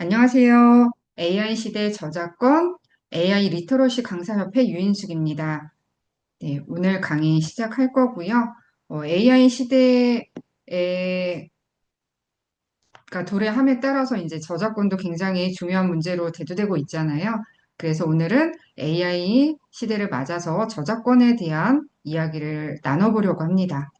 안녕하세요. AI 시대 저작권 AI 리터러시 강사협회 유인숙입니다. 네, 오늘 강의 시작할 거고요. AI 시대가 도래함에 따라서 이제 저작권도 굉장히 중요한 문제로 대두되고 있잖아요. 그래서 오늘은 AI 시대를 맞아서 저작권에 대한 이야기를 나눠보려고 합니다.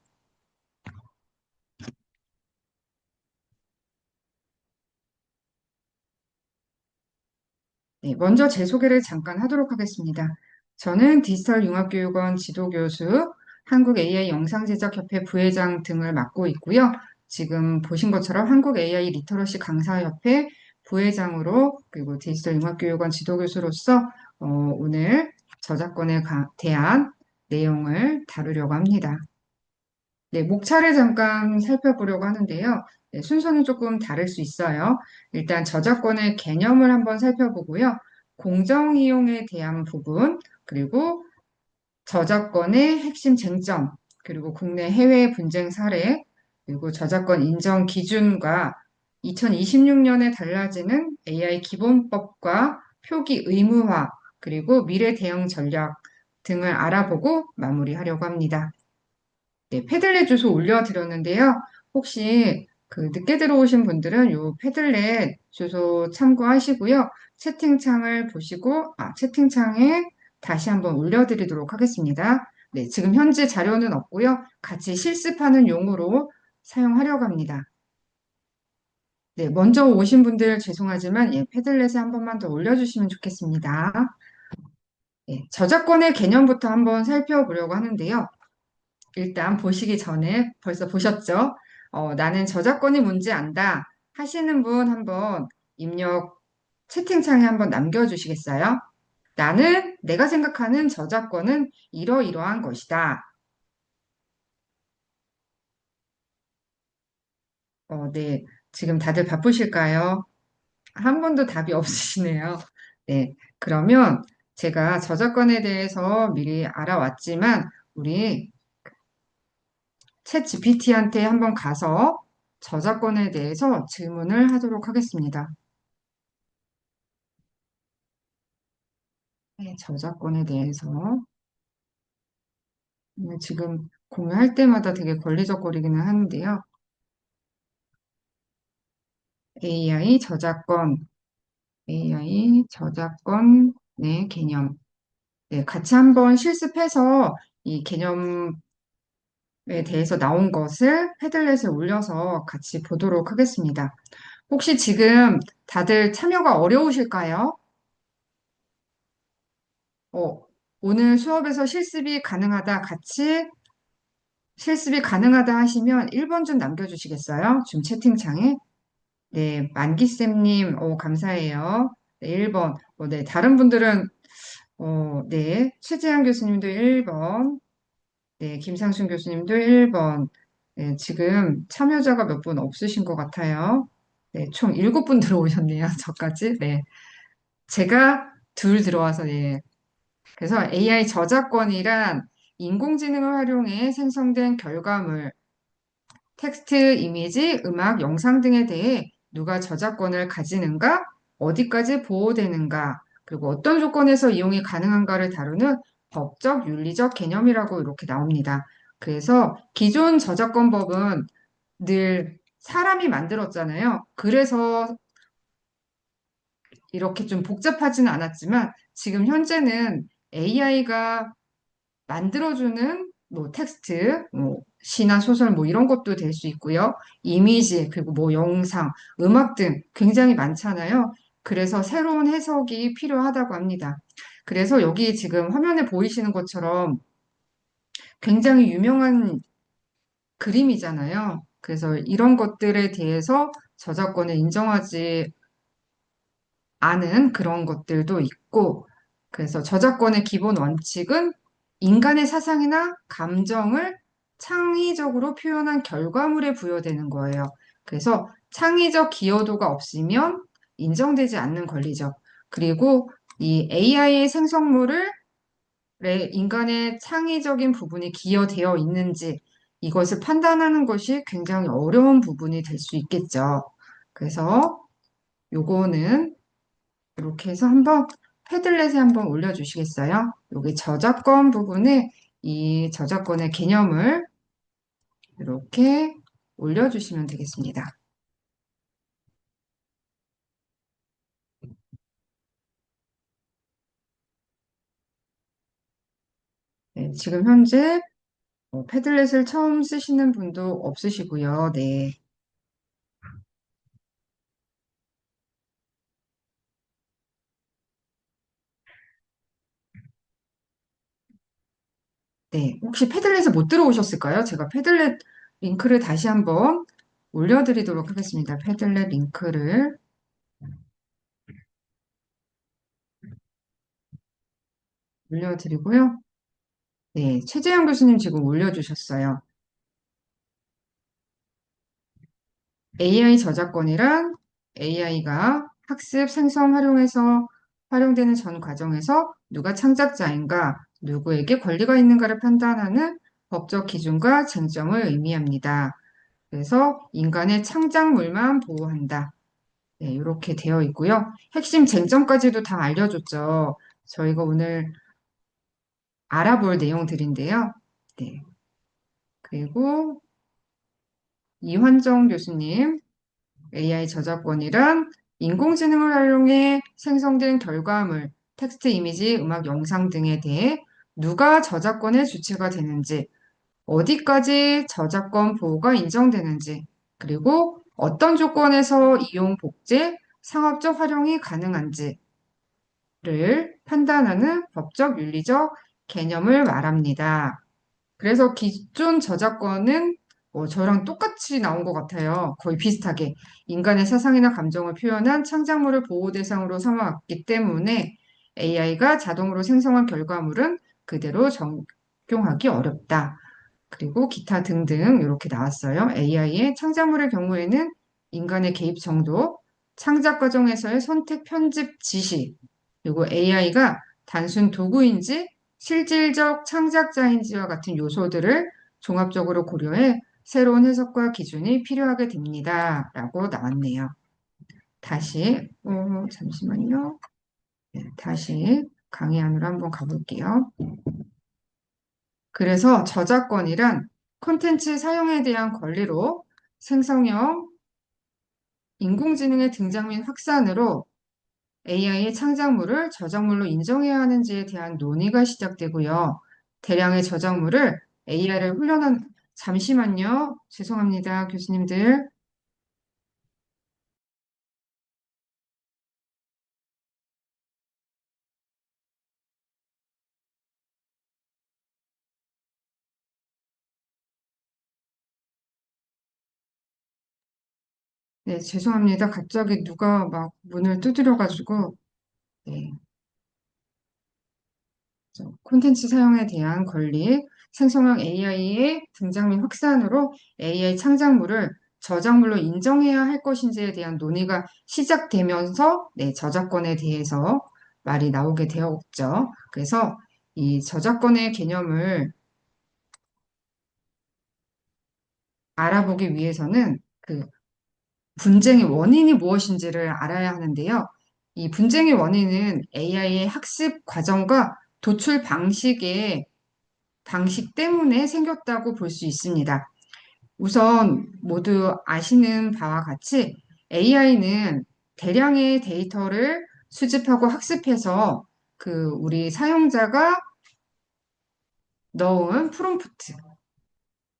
네, 먼저 제 소개를 잠깐 하도록 하겠습니다. 저는 디지털융합교육원 지도교수, 한국 AI 영상제작협회 부회장 등을 맡고 있고요. 지금 보신 것처럼 한국 AI 리터러시 강사협회 부회장으로 그리고 디지털융합교육원 지도교수로서 오늘 저작권에 대한 내용을 다루려고 합니다. 네, 목차를 잠깐 살펴보려고 하는데요. 네, 순서는 조금 다를 수 있어요. 일단 저작권의 개념을 한번 살펴보고요. 공정이용에 대한 부분, 그리고 저작권의 핵심 쟁점, 그리고 국내 해외 분쟁 사례, 그리고 저작권 인정 기준과 2026년에 달라지는 AI 기본법과 표기 의무화, 그리고 미래 대응 전략 등을 알아보고 마무리하려고 합니다. 네, 패들렛 주소 올려드렸는데요. 혹시 그 늦게 들어오신 분들은 요 패들렛 주소 참고하시고요. 채팅창을 보시고, 채팅창에 다시 한번 올려드리도록 하겠습니다. 네, 지금 현재 자료는 없고요. 같이 실습하는 용으로 사용하려고 합니다. 네, 먼저 오신 분들 죄송하지만 예, 패들렛에 한 번만 더 올려주시면 좋겠습니다. 네, 저작권의 개념부터 한번 살펴보려고 하는데요. 일단 보시기 전에 벌써 보셨죠? 나는 저작권이 뭔지 안다 하시는 분 한번 입력 채팅창에 한번 남겨주시겠어요? 나는 내가 생각하는 저작권은 이러이러한 것이다. 네. 지금 다들 바쁘실까요? 한 번도 답이 없으시네요. 네. 그러면 제가 저작권에 대해서 미리 알아왔지만 우리 챗 GPT한테 한번 가서 저작권에 대해서 질문을 하도록 하겠습니다. 네, 저작권에 대해서 지금 공유할 때마다 되게 걸리적거리기는 하는데요. AI 저작권, AI 저작권의 개념. 네, 같이 한번 실습해서 이 개념에 대해서 나온 것을 패들렛에 올려서 같이 보도록 하겠습니다. 혹시 지금 다들 참여가 어려우실까요? 어, 오늘 수업에서 실습이 가능하다 하시면 1번 좀 남겨주시겠어요? 지금 채팅창에. 네, 만기쌤님, 감사해요. 네, 1번. 네, 다른 분들은, 네, 최재한 교수님도 1번. 네, 김상순 교수님도 1번. 네, 지금 참여자가 몇 분 없으신 것 같아요. 네, 총 7분 들어오셨네요, 저까지. 네. 제가 둘 들어와서, 네, 그래서 AI 저작권이란 인공지능을 활용해 생성된 결과물, 텍스트, 이미지, 음악, 영상 등에 대해 누가 저작권을 가지는가, 어디까지 보호되는가, 그리고 어떤 조건에서 이용이 가능한가를 다루는 법적, 윤리적 개념이라고 이렇게 나옵니다. 그래서 기존 저작권법은 늘 사람이 만들었잖아요. 그래서 이렇게 좀 복잡하지는 않았지만 지금 현재는 AI가 만들어주는 뭐 텍스트, 뭐 시나 소설 뭐 이런 것도 될 수 있고요. 이미지, 그리고 뭐 영상, 음악 등 굉장히 많잖아요. 그래서 새로운 해석이 필요하다고 합니다. 그래서 여기 지금 화면에 보이시는 것처럼 굉장히 유명한 그림이잖아요. 그래서 이런 것들에 대해서 저작권을 인정하지 않은 그런 것들도 있고, 그래서 저작권의 기본 원칙은 인간의 사상이나 감정을 창의적으로 표현한 결과물에 부여되는 거예요. 그래서 창의적 기여도가 없으면 인정되지 않는 권리죠. 그리고 이 AI의 생성물을 인간의 창의적인 부분이 기여되어 있는지 이것을 판단하는 것이 굉장히 어려운 부분이 될 수 있겠죠. 그래서 요거는 이렇게 해서 한번 패들렛에 한번 올려주시겠어요? 여기 저작권 부분에 이 저작권의 개념을 이렇게 올려주시면 되겠습니다. 네, 지금 현재 패들렛을 처음 쓰시는 분도 없으시고요. 네. 네. 혹시 패들렛에 못 들어오셨을까요? 제가 패들렛 링크를 다시 한번 올려드리도록 하겠습니다. 패들렛 링크를 올려드리고요. 네. 최재형 교수님 지금 올려주셨어요. AI 저작권이란 AI가 학습, 생성, 활용해서 활용되는 전 과정에서 누가 창작자인가, 누구에게 권리가 있는가를 판단하는 법적 기준과 쟁점을 의미합니다. 그래서 인간의 창작물만 보호한다. 네, 이렇게 되어 있고요. 핵심 쟁점까지도 다 알려줬죠. 저희가 오늘 알아볼 내용들인데요. 네. 그리고 이환정 교수님, AI 저작권이란 인공지능을 활용해 생성된 결과물, 텍스트, 이미지, 음악, 영상 등에 대해 누가 저작권의 주체가 되는지, 어디까지 저작권 보호가 인정되는지, 그리고 어떤 조건에서 이용, 복제, 상업적 활용이 가능한지를 판단하는 법적, 윤리적 개념을 말합니다. 그래서 기존 저작권은 저랑 똑같이 나온 것 같아요. 거의 비슷하게. 인간의 사상이나 감정을 표현한 창작물을 보호 대상으로 삼아왔기 때문에 AI가 자동으로 생성한 결과물은 그대로 적용하기 어렵다. 그리고 기타 등등 이렇게 나왔어요. AI의 창작물의 경우에는 인간의 개입 정도, 창작 과정에서의 선택, 편집, 지시, 그리고 AI가 단순 도구인지 실질적 창작자인지와 같은 요소들을 종합적으로 고려해 새로운 해석과 기준이 필요하게 됩니다. 라고 나왔네요. 다시, 잠시만요. 네, 다시 강의 안으로 한번 가볼게요. 그래서 저작권이란 콘텐츠 사용에 대한 권리로 생성형 인공지능의 등장 및 확산으로 AI의 창작물을 저작물로 인정해야 하는지에 대한 논의가 시작되고요. 대량의 저작물을 AI를 훈련한, 잠시만요. 죄송합니다, 교수님들. 네, 죄송합니다. 갑자기 누가 막 문을 두드려가지고, 네. 콘텐츠 사용에 대한 권리, 생성형 AI의 등장 및 확산으로 AI 창작물을 저작물로 인정해야 할 것인지에 대한 논의가 시작되면서 네, 저작권에 대해서 말이 나오게 되었죠. 그래서 이 저작권의 개념을 알아보기 위해서는 그 분쟁의 원인이 무엇인지를 알아야 하는데요. 이 분쟁의 원인은 AI의 학습 과정과 도출 방식 때문에 생겼다고 볼 수 있습니다. 우선 모두 아시는 바와 같이 AI는 대량의 데이터를 수집하고 학습해서 그 우리 사용자가 넣은 프롬프트,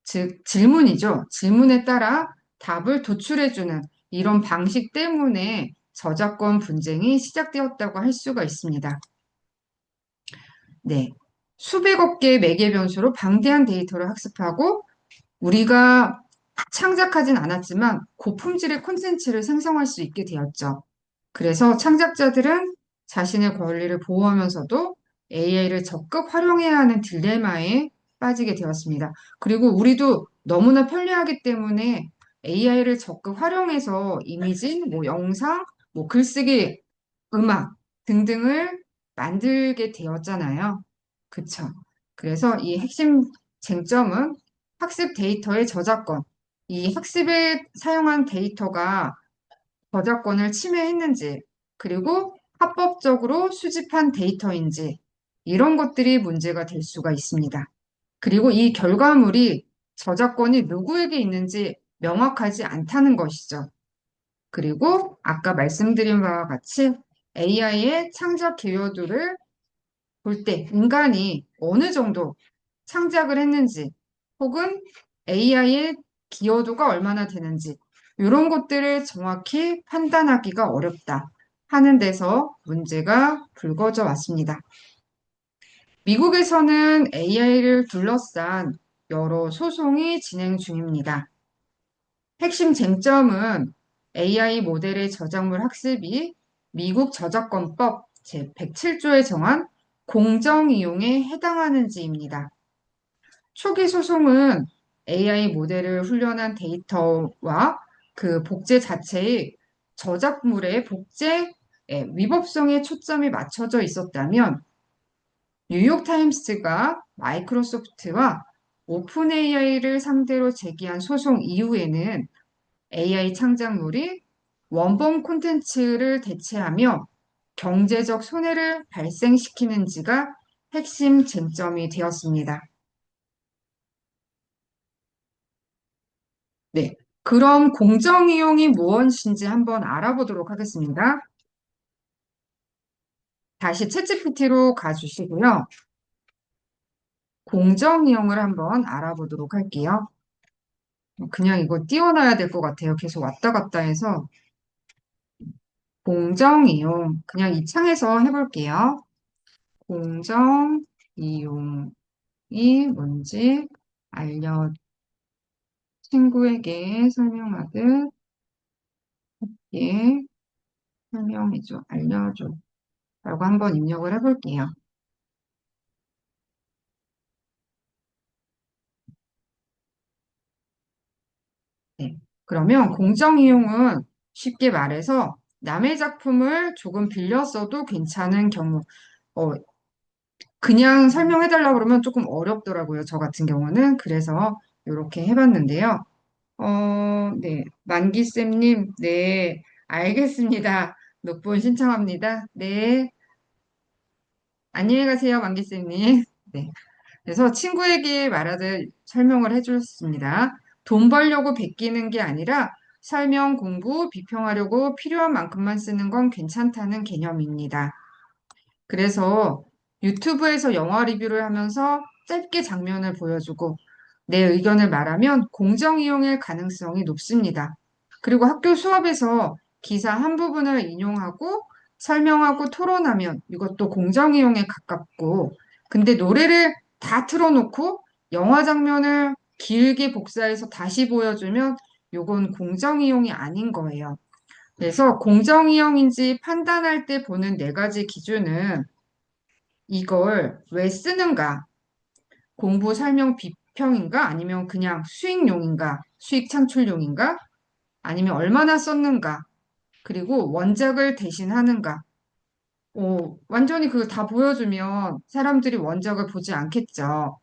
즉 질문이죠. 질문에 따라 답을 도출해주는 이런 방식 때문에 저작권 분쟁이 시작되었다고 할 수가 있습니다. 네. 수백억 개의 매개 변수로 방대한 데이터를 학습하고 우리가 창작하진 않았지만 고품질의 콘텐츠를 생성할 수 있게 되었죠. 그래서 창작자들은 자신의 권리를 보호하면서도 AI를 적극 활용해야 하는 딜레마에 빠지게 되었습니다. 그리고 우리도 너무나 편리하기 때문에 AI를 적극 활용해서 이미지, 뭐 영상, 뭐 글쓰기, 음악 등등을 만들게 되었잖아요. 그쵸? 그래서 이 핵심 쟁점은 학습 데이터의 저작권. 이 학습에 사용한 데이터가 저작권을 침해했는지, 그리고 합법적으로 수집한 데이터인지, 이런 것들이 문제가 될 수가 있습니다. 그리고 이 결과물이 저작권이 누구에게 있는지 명확하지 않다는 것이죠. 그리고 아까 말씀드린 바와 같이 AI의 창작 기여도를 볼 때 인간이 어느 정도 창작을 했는지 혹은 AI의 기여도가 얼마나 되는지 이런 것들을 정확히 판단하기가 어렵다 하는 데서 문제가 불거져 왔습니다. 미국에서는 AI를 둘러싼 여러 소송이 진행 중입니다. 핵심 쟁점은 AI 모델의 저작물 학습이 미국 저작권법 제107조에 정한 공정 이용에 해당하는지입니다. 초기 소송은 AI 모델을 훈련한 데이터와 그 복제 자체의 저작물의 복제 위법성에 초점이 맞춰져 있었다면 뉴욕타임스가 마이크로소프트와 오픈 AI를 상대로 제기한 소송 이후에는 AI 창작물이 원본 콘텐츠를 대체하며 경제적 손해를 발생시키는지가 핵심 쟁점이 되었습니다. 네. 그럼 공정이용이 무엇인지 한번 알아보도록 하겠습니다. 다시 챗GPT로 가주시고요. 공정이용을 한번 알아보도록 할게요. 그냥 이거 띄워놔야 될 것 같아요. 계속 왔다 갔다 해서. 공정이용. 그냥 이 창에서 해볼게요. 공정이용이 뭔지 친구에게 설명하듯, 예, 설명해줘, 알려줘. 라고 한번 입력을 해볼게요. 네. 그러면 공정이용은 쉽게 말해서 남의 작품을 조금 빌려 써도 괜찮은 경우, 어, 그냥 설명해달라고 그러면 조금 어렵더라고요. 저 같은 경우는. 그래서 이렇게 해봤는데요. 네. 만기쌤님, 네. 알겠습니다. 녹분 신청합니다. 네. 안녕히 가세요, 만기쌤님. 네. 그래서 친구에게 말하듯 설명을 해줬습니다. 돈 벌려고 베끼는 게 아니라 설명, 공부, 비평하려고 필요한 만큼만 쓰는 건 괜찮다는 개념입니다. 그래서 유튜브에서 영화 리뷰를 하면서 짧게 장면을 보여주고 내 의견을 말하면 공정 이용일 가능성이 높습니다. 그리고 학교 수업에서 기사 한 부분을 인용하고 설명하고 토론하면 이것도 공정 이용에 가깝고 근데 노래를 다 틀어놓고 영화 장면을 길게 복사해서 다시 보여주면 이건 공정 이용이 아닌 거예요. 그래서 공정 이용인지 판단할 때 보는 네 가지 기준은 이걸 왜 쓰는가? 공부 설명 비평인가? 아니면 그냥 수익용인가? 수익 창출용인가? 아니면 얼마나 썼는가? 그리고 원작을 대신하는가? 완전히 그거 다 보여주면 사람들이 원작을 보지 않겠죠.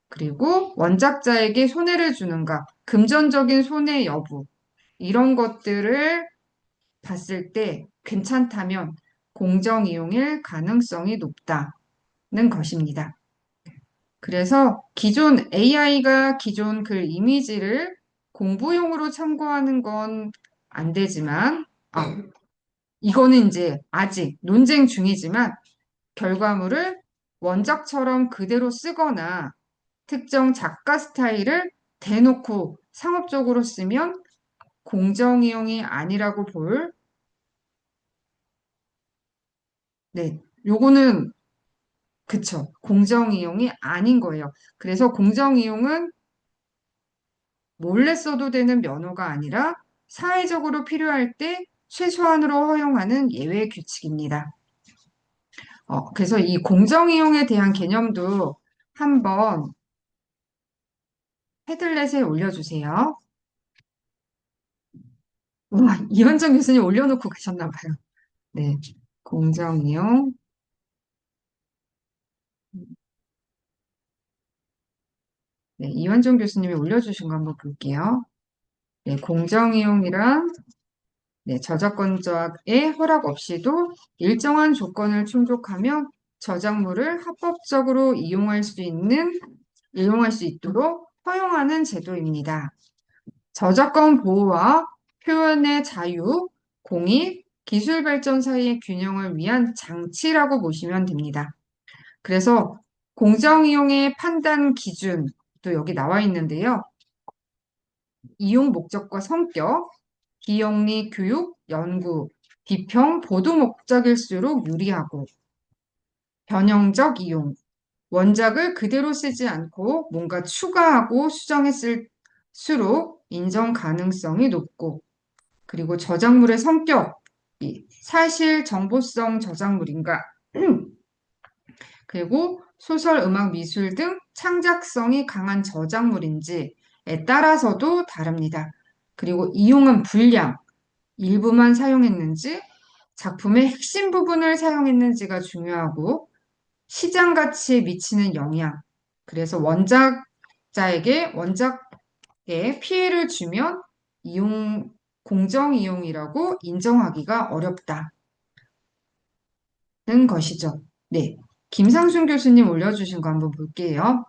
그리고 원작자에게 손해를 주는가? 금전적인 손해 여부. 이런 것들을 봤을 때 괜찮다면 공정 이용일 가능성이 높다는 것입니다. 그래서 기존 AI가 기존 글 이미지를 공부용으로 참고하는 건 안 되지만, 이거는 이제 아직 논쟁 중이지만 결과물을 원작처럼 그대로 쓰거나 특정 작가 스타일을 대놓고 상업적으로 쓰면 공정이용이 아니라고 네, 요거는 그쵸. 공정이용이 아닌 거예요. 그래서 공정이용은 몰래 써도 되는 면허가 아니라 사회적으로 필요할 때 최소한으로 허용하는 예외 규칙입니다. 그래서 이 공정이용에 대한 개념도 한번 패들렛에 올려주세요. 와, 이현정 교수님 올려놓고 가셨나 봐요. 네, 공정이용. 네, 이현정 교수님이 올려주신 거 한번 볼게요. 네, 공정이용이란 네, 저작권자의 허락 없이도 일정한 조건을 충족하며 저작물을 합법적으로 이용할 수 있도록 허용하는 제도입니다. 저작권 보호와 표현의 자유, 공익, 기술 발전 사이의 균형을 위한 장치라고 보시면 됩니다. 그래서 공정이용의 판단 기준도 여기 나와 있는데요. 이용 목적과 성격, 비영리 교육, 연구, 비평, 보도 목적일수록 유리하고 변형적 이용, 원작을 그대로 쓰지 않고 뭔가 추가하고 수정했을수록 인정 가능성이 높고 그리고 저작물의 성격이 사실 정보성 저작물인가 그리고 소설, 음악, 미술 등 창작성이 강한 저작물인지에 따라서도 다릅니다. 그리고 이용한 분량, 일부만 사용했는지, 작품의 핵심 부분을 사용했는지가 중요하고, 시장 가치에 미치는 영향. 그래서 원작에 피해를 주면 공정 이용이라고 인정하기가 어렵다는 것이죠. 네. 김상순 교수님 올려주신 거 한번 볼게요.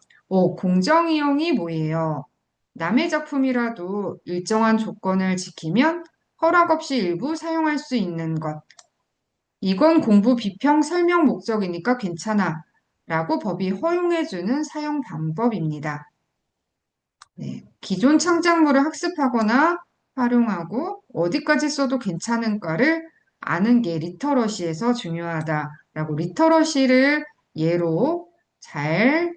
공정 이용이 뭐예요? 남의 작품이라도 일정한 조건을 지키면 허락 없이 일부 사용할 수 있는 것. 이건 공부 비평 설명 목적이니까 괜찮아. 라고 법이 허용해주는 사용 방법입니다. 네, 기존 창작물을 학습하거나 활용하고 어디까지 써도 괜찮은가를 아는 게 리터러시에서 중요하다라고 리터러시를 예로 잘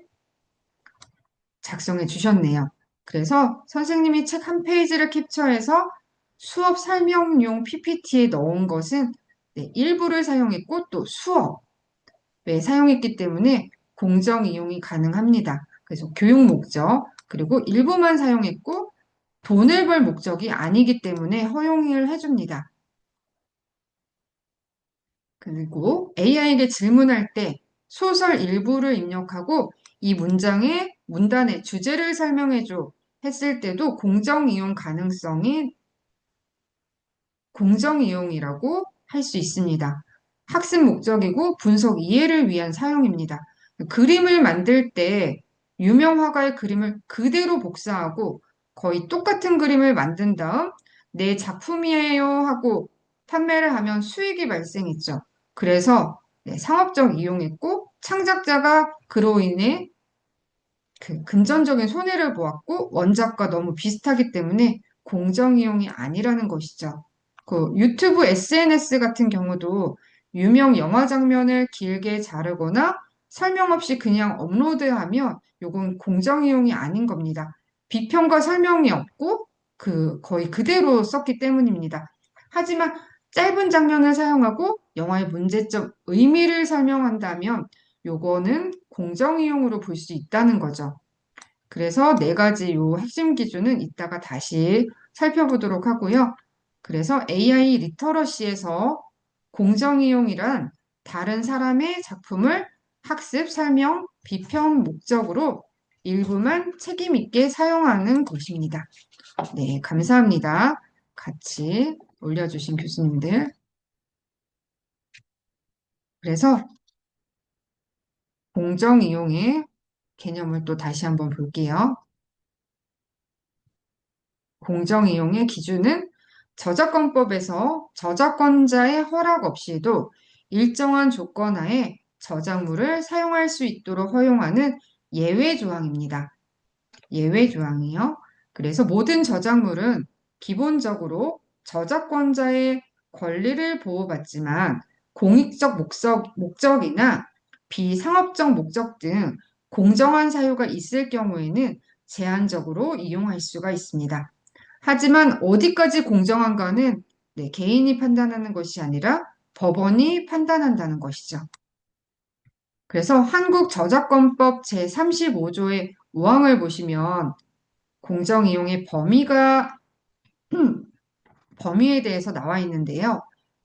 작성해 주셨네요. 그래서 선생님이 책 한 페이지를 캡처해서 수업 설명용 PPT에 넣은 것은 네, 일부를 사용했고 또 수업에 사용했기 때문에 공정 이용이 가능합니다. 그래서 교육 목적, 그리고 일부만 사용했고 돈을 벌 목적이 아니기 때문에 허용을 해줍니다. 그리고 AI에게 질문할 때 소설 일부를 입력하고 이 문단의 주제를 설명해줘 했을 때도 공정 이용이라고 할 수 있습니다. 학습 목적이고 분석 이해를 위한 사용입니다. 그림을 만들 때 유명 화가의 그림을 그대로 복사하고 거의 똑같은 그림을 만든 다음 내 작품이에요 하고 판매를 하면 수익이 발생했죠. 그래서 네, 상업적 이용했고 창작자가 그로 인해 그 금전적인 손해를 보았고 원작과 너무 비슷하기 때문에 공정이용이 아니라는 것이죠. 그 유튜브 SNS 같은 경우도 유명 영화 장면을 길게 자르거나 설명 없이 그냥 업로드하면 요건 공정이용이 아닌 겁니다. 비평과 설명이 없고 거의 그대로 썼기 때문입니다. 하지만 짧은 장면을 사용하고 영화의 문제점, 의미를 설명한다면 요거는 공정이용으로 볼 수 있다는 거죠. 그래서 네 가지 요 핵심 기준은 이따가 다시 살펴보도록 하고요. 그래서 AI 리터러시에서 공정이용이란 다른 사람의 작품을 학습, 설명, 비평 목적으로 일부만 책임 있게 사용하는 것입니다. 네, 감사합니다. 같이 올려주신 교수님들. 그래서 공정이용의 개념을 또 다시 한번 볼게요. 공정이용의 기준은 저작권법에서 저작권자의 허락 없이도 일정한 조건 하에 저작물을 사용할 수 있도록 허용하는 예외 조항입니다. 예외 조항이요. 그래서 모든 저작물은 기본적으로 저작권자의 권리를 보호받지만 공익적 목적이나 비상업적 목적 등 공정한 사유가 있을 경우에는 제한적으로 이용할 수가 있습니다. 하지만 어디까지 공정한가는 네, 개인이 판단하는 것이 아니라 법원이 판단한다는 것이죠. 그래서 한국저작권법 제35조의 5항을 보시면 공정이용의 범위에 대해서 나와 있는데요.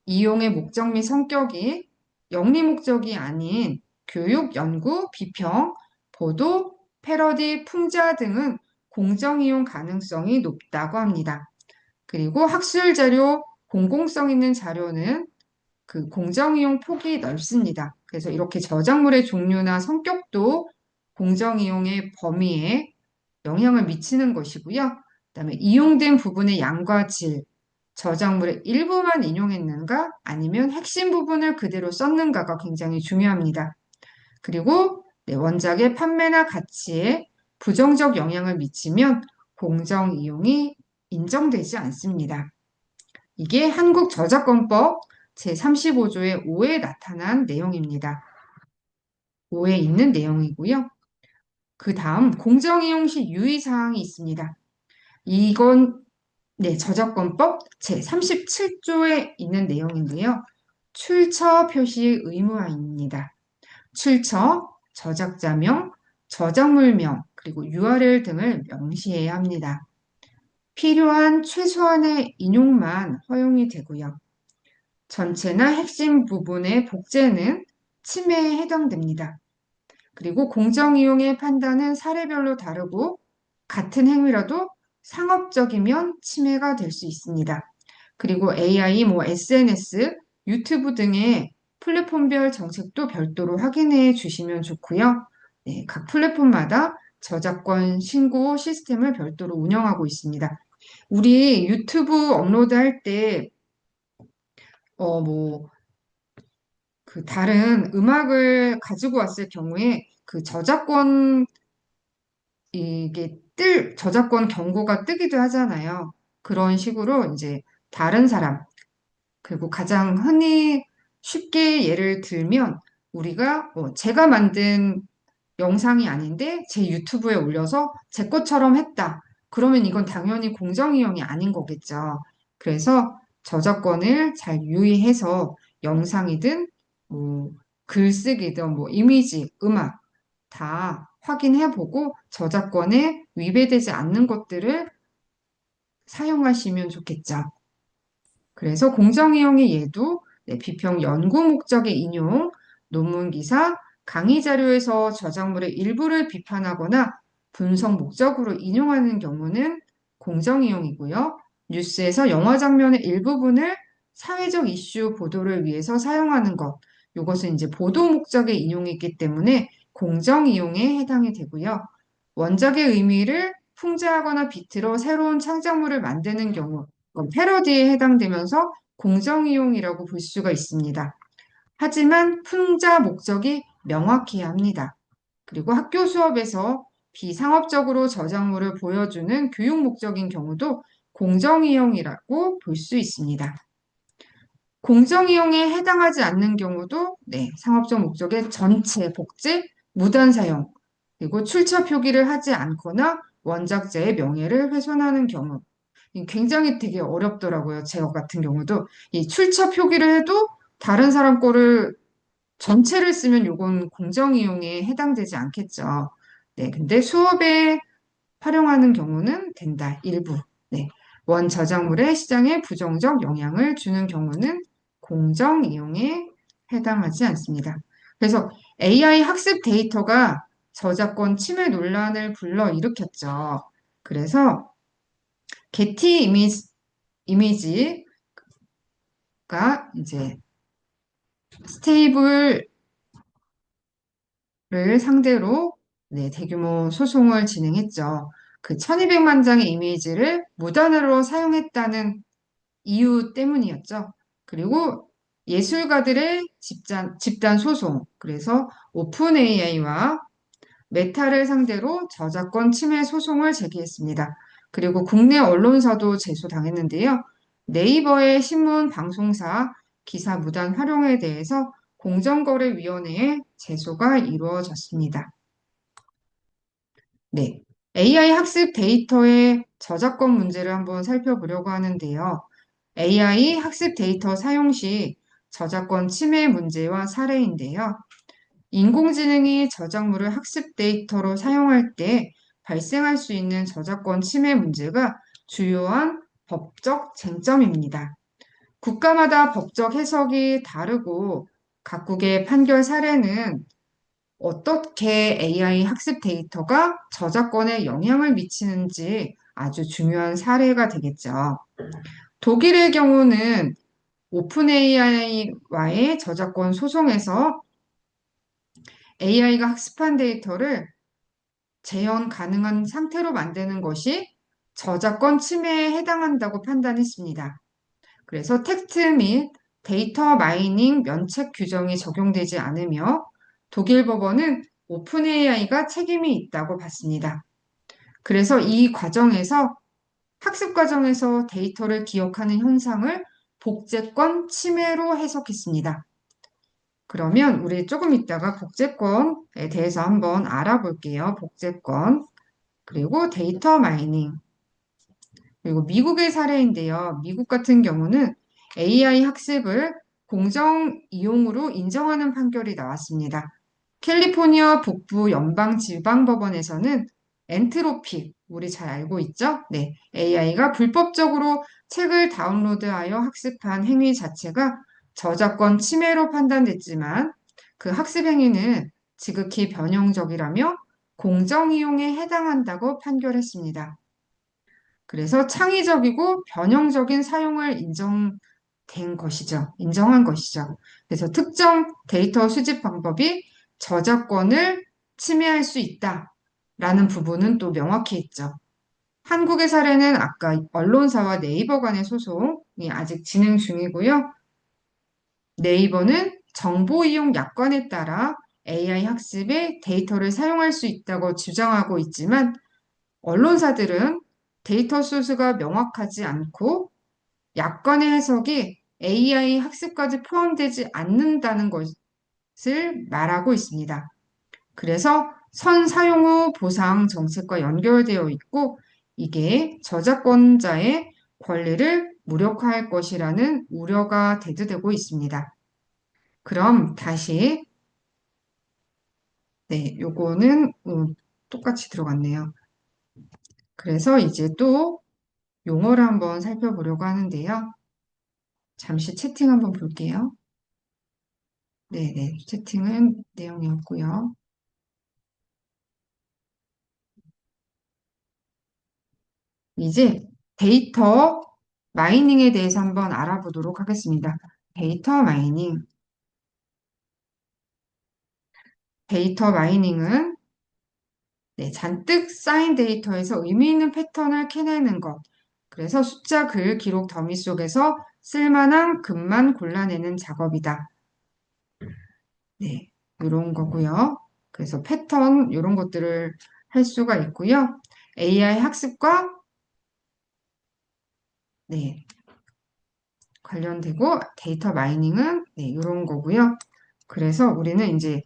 이용의 목적 및 성격이 영리 목적이 아닌 교육, 연구, 비평, 보도, 패러디, 풍자 등은 공정이용 가능성이 높다고 합니다. 그리고 학술 자료, 공공성 있는 자료는 그 공정이용 폭이 넓습니다. 그래서 이렇게 저작물의 종류나 성격도 공정이용의 범위에 영향을 미치는 것이고요. 그다음에 이용된 부분의 양과 질, 저작물의 일부만 인용했는가 아니면 핵심 부분을 그대로 썼는가가 굉장히 중요합니다. 그리고 네, 원작의 판매나 가치에 부정적 영향을 미치면 공정 이용이 인정되지 않습니다. 이게 한국저작권법 제35조의 5에 나타난 내용입니다. 5에 있는 내용이고요. 그 다음 공정이용 시 유의사항이 있습니다. 이건 네, 저작권법 제37조에 있는 내용인데요. 출처 표시 의무화입니다. 출처, 저작자명, 저작물명, 그리고 URL 등을 명시해야 합니다. 필요한 최소한의 인용만 허용이 되고요. 전체나 핵심 부분의 복제는 침해에 해당됩니다. 그리고 공정이용의 판단은 사례별로 다르고 같은 행위라도 상업적이면 침해가 될 수 있습니다. 그리고 AI, SNS, 유튜브 등의 플랫폼별 정책도 별도로 확인해 주시면 좋고요. 네, 각 플랫폼마다 저작권 신고 시스템을 별도로 운영하고 있습니다. 우리 유튜브 업로드 할 때, 뭐, 그 다른 음악을 가지고 왔을 경우에 그 저작권 경고가 뜨기도 하잖아요. 그런 식으로 이제 다른 사람, 그리고 가장 흔히 쉽게 예를 들면 우리가 제가 만든 영상이 아닌데 제 유튜브에 올려서 제 것처럼 했다. 그러면 이건 당연히 공정이용이 아닌 거겠죠. 그래서 저작권을 잘 유의해서 영상이든 뭐 글쓰기든 뭐 이미지, 음악 다 확인해보고 저작권에 위배되지 않는 것들을 사용하시면 좋겠죠. 그래서 공정이용의 예도 비평 연구 목적의 인용, 논문 기사, 강의 자료에서 저작물의 일부를 비판하거나 분석 목적으로 인용하는 경우는 공정이용이고요. 뉴스에서 영화 장면의 일부분을 사회적 이슈 보도를 위해서 사용하는 것, 이것은 이제 보도 목적의 인용이기 때문에 공정이용에 해당이 되고요. 원작의 의미를 풍자하거나 비틀어 새로운 창작물을 만드는 경우, 패러디에 해당되면서 공정이용이라고 볼 수가 있습니다. 하지만 풍자 목적이 명확해야 합니다. 그리고 학교 수업에서 비상업적으로 저작물을 보여주는 교육 목적인 경우도 공정이용이라고 볼 수 있습니다. 공정이용에 해당하지 않는 경우도 상업적 목적의 전체 복제, 무단 사용, 그리고 출처 표기를 하지 않거나 원작자의 명예를 훼손하는 경우, 굉장히 되게 어렵더라고요. 제 같은 경우도 이 출처 표기를 해도 다른 사람 거를 전체를 쓰면 요건 공정이용에 해당되지 않겠죠. 네, 근데 수업에 활용하는 경우는 된다. 일부. 네. 원 저작물의 시장에 부정적 영향을 주는 경우는 공정이용에 해당하지 않습니다. 그래서 AI 학습 데이터가 저작권 침해 논란을 불러일으켰죠. 그래서 게티 이미지가 이제 스테이블을 상대로 대규모 소송을 진행했죠. 그 1200만 장의 이미지를 무단으로 사용했다는 이유 때문이었죠. 그리고 예술가들의 집단 소송, 그래서 오픈 AI와 메타를 상대로 저작권 침해 소송을 제기했습니다. 그리고 국내 언론사도 제소당했는데요. 네이버의 신문, 방송사, 기사 무단 활용에 대해서 공정거래위원회에 제소가 이루어졌습니다. 네. AI 학습 데이터의 저작권 문제를 한번 살펴보려고 하는데요. AI 학습 데이터 사용 시 저작권 침해 문제와 사례인데요. 인공지능이 저작물을 학습 데이터로 사용할 때 발생할 수 있는 저작권 침해 문제가 주요한 법적 쟁점입니다. 국가마다 법적 해석이 다르고 각국의 판결 사례는 어떻게 AI 학습 데이터가 저작권에 영향을 미치는지 아주 중요한 사례가 되겠죠. 독일의 경우는 오픈 AI와의 저작권 소송에서 AI가 학습한 데이터를 재현 가능한 상태로 만드는 것이 저작권 침해에 해당한다고 판단했습니다. 그래서 텍스트 및 데이터 마이닝 면책 규정이 적용되지 않으며 독일 법원은 오픈 AI가 책임이 있다고 봤습니다. 그래서 이 과정에서 학습 과정에서 데이터를 기억하는 현상을 복제권 침해로 해석했습니다. 그러면 우리 조금 있다가 복제권에 대해서 한번 알아볼게요. 복제권, 그리고 데이터 마이닝, 그리고 미국의 사례인데요. 미국 같은 경우는 AI 학습을 공정 이용으로 인정하는 판결이 나왔습니다. 캘리포니아 북부 연방지방법원에서는 엔트로픽, 우리 잘 알고 있죠? 네, AI가 불법적으로 책을 다운로드하여 학습한 행위 자체가 저작권 침해로 판단됐지만 그 학습 행위는 지극히 변형적이라며 공정 이용에 해당한다고 판결했습니다. 그래서 창의적이고 변형적인 사용을 인정된 것이죠. 인정한 것이죠. 그래서 특정 데이터 수집 방법이 저작권을 침해할 수 있다라는 부분은 또 명확히 있죠. 한국의 사례는 아까 언론사와 네이버 간의 소송이 아직 진행 중이고요. 네이버는 정보 이용 약관에 따라 AI 학습에 데이터를 사용할 수 있다고 주장하고 있지만 언론사들은 데이터 소스가 명확하지 않고 약관의 해석이 AI 학습까지 포함되지 않는다는 것을 말하고 있습니다. 그래서 선 사용 후 보상 정책과 연결되어 있고 이게 저작권자의 권리를 무력화할 것이라는 우려가 대두되고 있습니다. 그럼 다시 네, 요거는 똑같이 들어갔네요. 그래서 이제 또 용어를 한번 살펴보려고 하는데요. 잠시 채팅 한번 볼게요. 네네, 채팅은 내용이었고요. 이제 데이터 마이닝에 대해서 한번 알아보도록 하겠습니다. 데이터 마이닝. 데이터 마이닝은 네, 잔뜩 쌓인 데이터에서 의미 있는 패턴을 캐내는 것. 그래서 숫자, 글, 기록 더미 속에서 쓸만한 글만 골라내는 작업이다. 네, 이런 거고요. 그래서 패턴 이런 것들을 할 수가 있고요. AI 학습과 네, 관련되고 데이터 마이닝은 네, 이런 거고요. 그래서 우리는 이제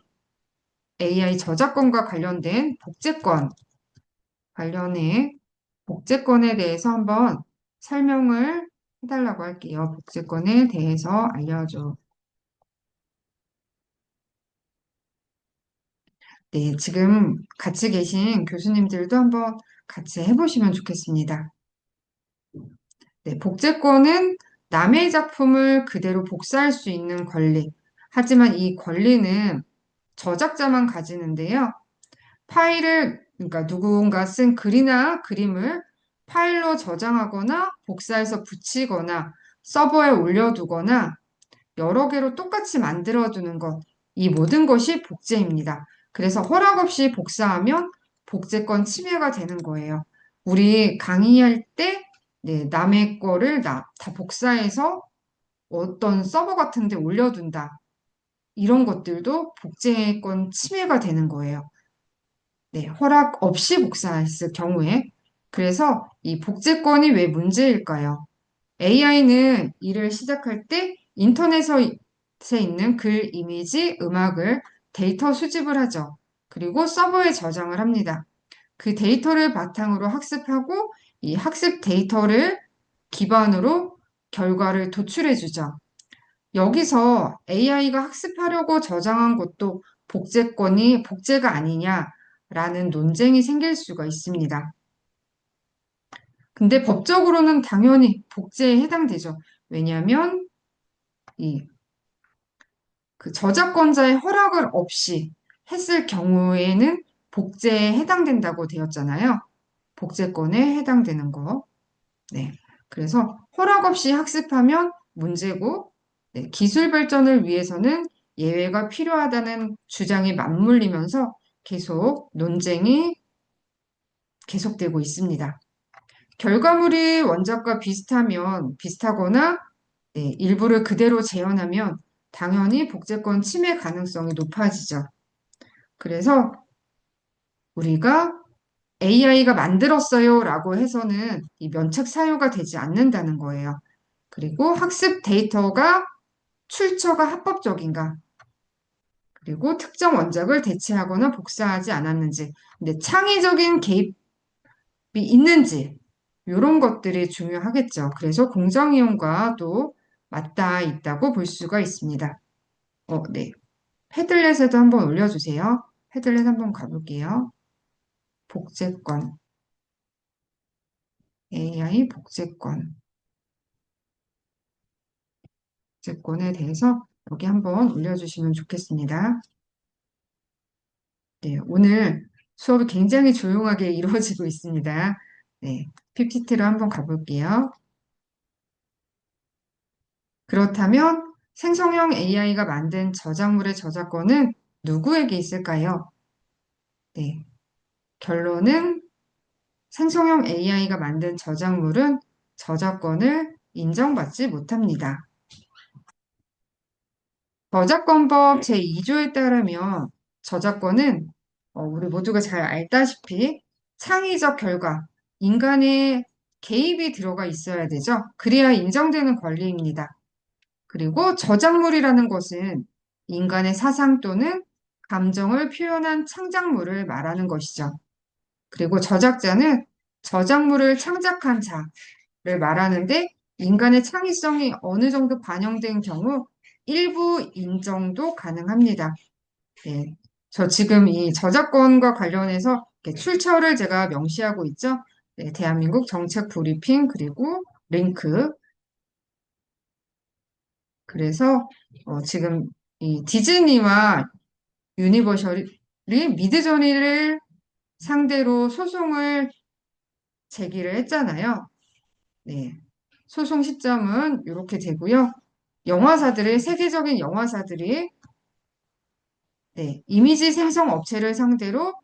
AI 저작권과 관련된 복제권 관련해 복제권에 대해서 한번 설명을 해달라고 할게요. 복제권에 대해서 알려줘. 네, 지금 같이 계신 교수님들도 한번 같이 해보시면 좋겠습니다. 네, 복제권은 남의 작품을 그대로 복사할 수 있는 권리. 하지만 이 권리는 저작자만 가지는데요. 그러니까 누군가 쓴 글이나 그림을 파일로 저장하거나 복사해서 붙이거나 서버에 올려두거나 여러 개로 똑같이 만들어두는 것. 이 모든 것이 복제입니다. 그래서 허락 없이 복사하면 복제권 침해가 되는 거예요. 우리 강의할 때 네, 남의 거를 다 복사해서 어떤 서버 같은 데 올려둔다. 이런 것들도 복제권 침해가 되는 거예요. 네, 허락 없이 복사했을 경우에. 그래서 이 복제권이 왜 문제일까요? AI는 일을 시작할 때 인터넷에 있는 글, 이미지, 음악을 데이터 수집을 하죠. 그리고 서버에 저장을 합니다. 그 데이터를 바탕으로 학습하고 이 학습 데이터를 기반으로 결과를 도출해 주죠. 여기서 AI가 학습하려고 저장한 것도 복제권이 복제가 아니냐라는 논쟁이 생길 수가 있습니다. 근데 법적으로는 당연히 복제에 해당되죠. 왜냐하면 이 그 저작권자의 허락을 없이 했을 경우에는 복제에 해당된다고 되었잖아요. 복제권에 해당되는 거. 네. 그래서 허락 없이 학습하면 문제고, 네, 기술 발전을 위해서는 예외가 필요하다는 주장이 맞물리면서 계속 논쟁이 계속되고 있습니다. 결과물이 원작과 비슷하거나 네, 일부를 그대로 재현하면 당연히 복제권 침해 가능성이 높아지죠. 그래서 우리가 AI가 만들었어요 라고 해서는 이 면책 사유가 되지 않는다는 거예요. 그리고 학습 데이터가 출처가 합법적인가, 그리고 특정 원작을 대체하거나 복사하지 않았는지, 근데 창의적인 개입이 있는지, 이런 것들이 중요하겠죠. 그래서 공정이용과 또 맞닿아 있다고 볼 수가 있습니다. 네. 패들렛에도 한번 올려주세요. 패들렛 한번 가볼게요. 복제권, AI 복제권에 대해서 여기 한번 올려주시면 좋겠습니다. 네, 오늘 수업이 굉장히 조용하게 이루어지고 있습니다. 네, PPT로 한번 가볼게요. 그렇다면 생성형 AI가 만든 저작물의 저작권은 누구에게 있을까요? 네, 결론은 생성형 AI가 만든 저작물은 저작권을 인정받지 못합니다. 저작권법 제2조에 따르면 저작권은 우리 모두가 잘 알다시피 창의적 결과, 인간의 개입이 들어가 있어야 되죠. 그래야 인정되는 권리입니다. 그리고 저작물이라는 것은 인간의 사상 또는 감정을 표현한 창작물을 말하는 것이죠. 그리고 저작자는 저작물을 창작한 자를 말하는데 인간의 창의성이 어느 정도 반영된 경우 일부 인정도 가능합니다. 네. 저 지금 이 저작권과 관련해서 이렇게 출처를 제가 명시하고 있죠. 네, 대한민국 정책 브리핑 그리고 링크. 그래서 지금 이 디즈니와 유니버셜이 미드저니를 상대로 소송을 제기를 했잖아요. 네. 소송 시점은 이렇게 되고요. 세계적인 영화사들이 네, 이미지 생성 업체를 상대로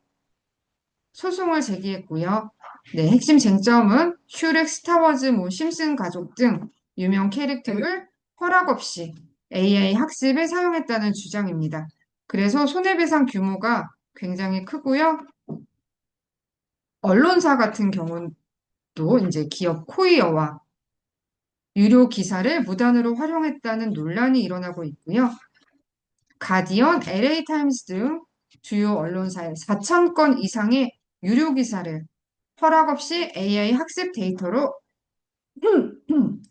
소송을 제기했고요. 네, 핵심 쟁점은 슈렉, 스타워즈, 심슨 가족 등 유명 캐릭터를 허락 없이 AI 학습에 사용했다는 주장입니다. 그래서 손해배상 규모가 굉장히 크고요. 언론사 같은 경우도 이제 기업 코이어와 유료 기사를 무단으로 활용했다는 논란이 일어나고 있고요. 가디언, LA타임스 등 주요 언론사의 4천 건 이상의 유료 기사를 허락 없이 AI 학습 데이터로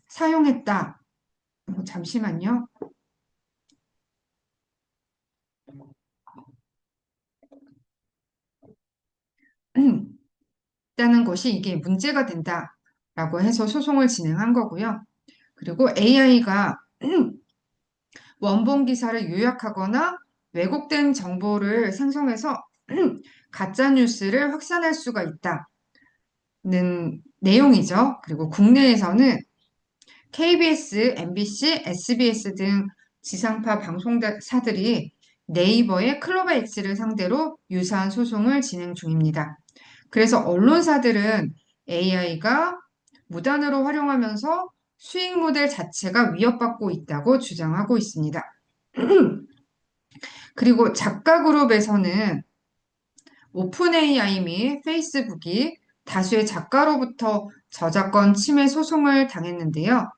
사용했다. 잠시만요. 있다는 것이 이게 문제가 된다라고 해서 소송을 진행한 거고요. 그리고 AI가 원본 기사를 요약하거나 왜곡된 정보를 생성해서 가짜 뉴스를 확산할 수가 있다는 내용이죠. 그리고 국내에서는 KBS, MBC, SBS 등 지상파 방송사들이 네이버의 클로버 X를 상대로 유사한 소송을 진행 중입니다. 그래서 언론사들은 AI가 무단으로 활용하면서 수익 모델 자체가 위협받고 있다고 주장하고 있습니다. 그리고 작가 그룹에서는 오픈 AI 및 페이스북이 다수의 작가로부터 저작권 침해 소송을 당했는데요.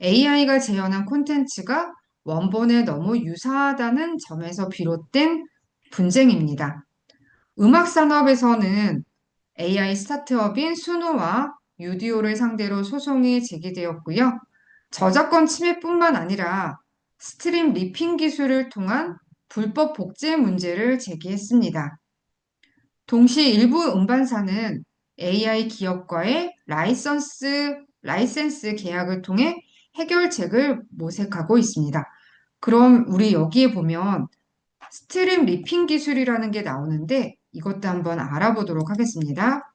AI가 재현한 콘텐츠가 원본에 너무 유사하다는 점에서 비롯된 분쟁입니다. 음악 산업에서는 AI 스타트업인 수노와 유디오를 상대로 소송이 제기되었고요. 저작권 침해뿐만 아니라 스트림 리핑 기술을 통한 불법 복제 문제를 제기했습니다. 동시 일부 음반사는 AI 기업과의 라이센스 계약을 통해 해결책을 모색하고 있습니다. 그럼 우리 여기에 보면 스트림 리핑 기술이라는 게 나오는데 이것도 한번 알아보도록 하겠습니다.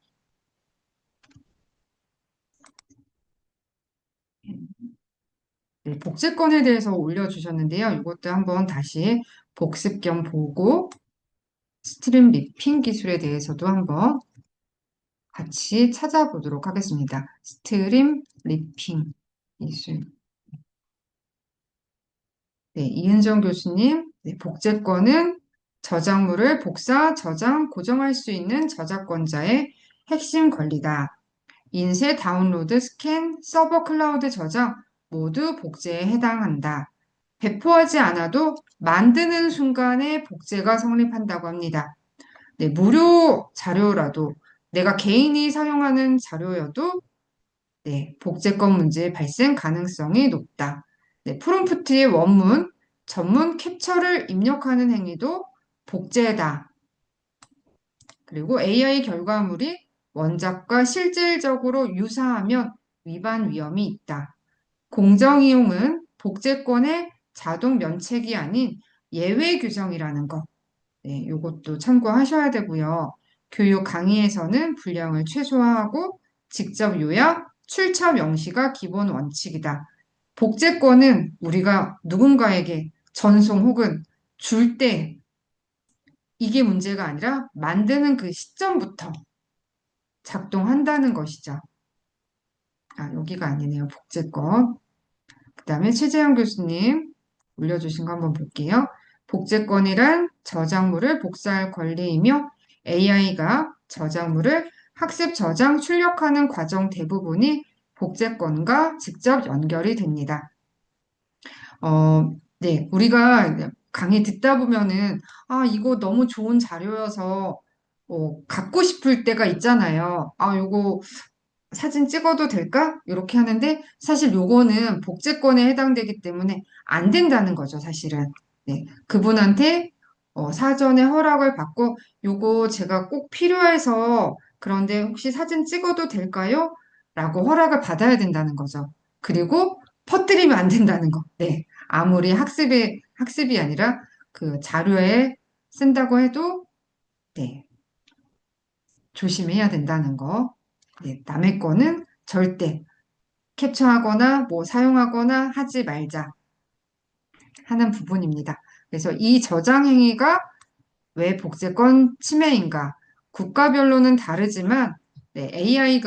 네, 복제권에 대해서 올려주셨는데요. 이것도 한번 다시 복습 겸 보고 스트림 리핑 기술에 대해서도 한번 같이 찾아보도록 하겠습니다. 스트림 리핑 기술. 네, 이은정 교수님, 네, 복제권은 저작물을 복사, 저장, 고정할 수 있는 저작권자의 핵심 권리다. 인쇄, 다운로드, 스캔, 서버 클라우드 저장 모두 복제에 해당한다. 배포하지 않아도 만드는 순간에 복제가 성립한다고 합니다. 네, 무료 자료라도 내가 개인이 사용하는 자료여도 네, 복제권 문제 발생 가능성이 높다. 네, 프롬프트의 원문, 전문 캡처를 입력하는 행위도 복제다. 그리고 AI 결과물이 원작과 실질적으로 유사하면 위반 위험이 있다. 공정이용은 복제권의 자동 면책이 아닌 예외 규정이라는 것. 네, 이것도 참고하셔야 되고요. 교육 강의에서는 분량을 최소화하고 직접 요약, 출처 명시가 기본 원칙이다. 복제권은 우리가 누군가에게 전송 혹은 줄 때 이게 문제가 아니라 만드는 그 시점부터 작동한다는 것이죠. 아, 여기가 아니네요. 복제권. 그다음에 최재형 교수님 올려주신 거 한번 볼게요. 복제권이란 저작물을 복사할 권리이며 AI가 저작물을 학습, 저장, 출력하는 과정 대부분이 복제권과 직접 연결이 됩니다. 네, 우리가 강의 듣다 보면은 이거 너무 좋은 자료여서 갖고 싶을 때가 있잖아요. 요거 사진 찍어도 될까? 이렇게 하는데 사실 요거는 복제권에 해당되기 때문에 안 된다는 거죠, 사실은. 네, 그분한테 사전에 허락을 받고 요거 제가 꼭 필요해서 그런데 혹시 사진 찍어도 될까요? 라고 허락을 받아야 된다는 거죠. 그리고 퍼뜨리면 안 된다는 거. 네, 아무리 학습이 아니라 그 자료에 쓴다고 해도 네, 조심해야 된다는 거. 네, 남의 거는 절대 캡처하거나 뭐 사용하거나 하지 말자 하는 부분입니다. 그래서 이 저장 행위가 왜 복제권 침해인가? 국가별로는 다르지만 AI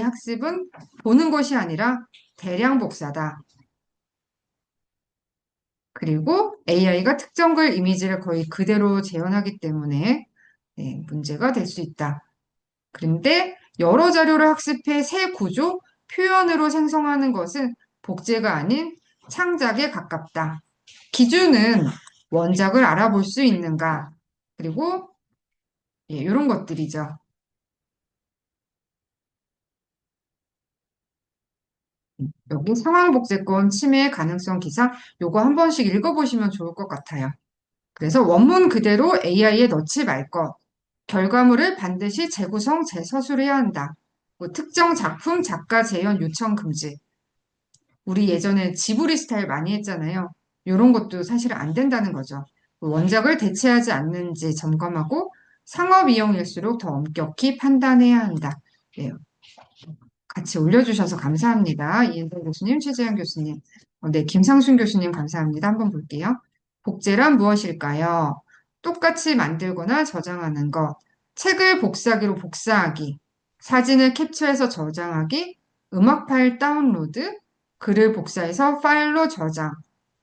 학습은 보는 것이 아니라 대량 복사다. 그리고 AI가 특정 글 이미지를 거의 그대로 재현하기 때문에 문제가 될 수 있다. 그런데 여러 자료를 학습해 새 구조, 표현으로 생성하는 것은 복제가 아닌 창작에 가깝다. 기준은 원작을 알아볼 수 있는가? 그리고 이런 것들이죠. 여기 상황복제권 침해 가능성 기사 요거 한 번씩 읽어보시면 좋을 것 같아요. 그래서 원문 그대로 AI에 넣지 말 것. 결과물을 반드시 재구성, 재서술해야 한다. 뭐 특정 작품 작가 재현 요청 금지. 우리 예전에 지브리 스타일 많이 했잖아요. 이런 것도 사실 안 된다는 거죠. 원작을 대체하지 않는지 점검하고 상업 이용일수록 더 엄격히 판단해야 한다. 네, 같이 올려주셔서 감사합니다. 이은정 교수님, 최재현 교수님. 네, 김상순 교수님 감사합니다. 한번 볼게요. 복제란 무엇일까요? 똑같이 만들거나 저장하는 것, 책을 복사기로 복사하기, 사진을 캡처해서 저장하기, 음악 파일 다운로드, 글을 복사해서 파일로 저장,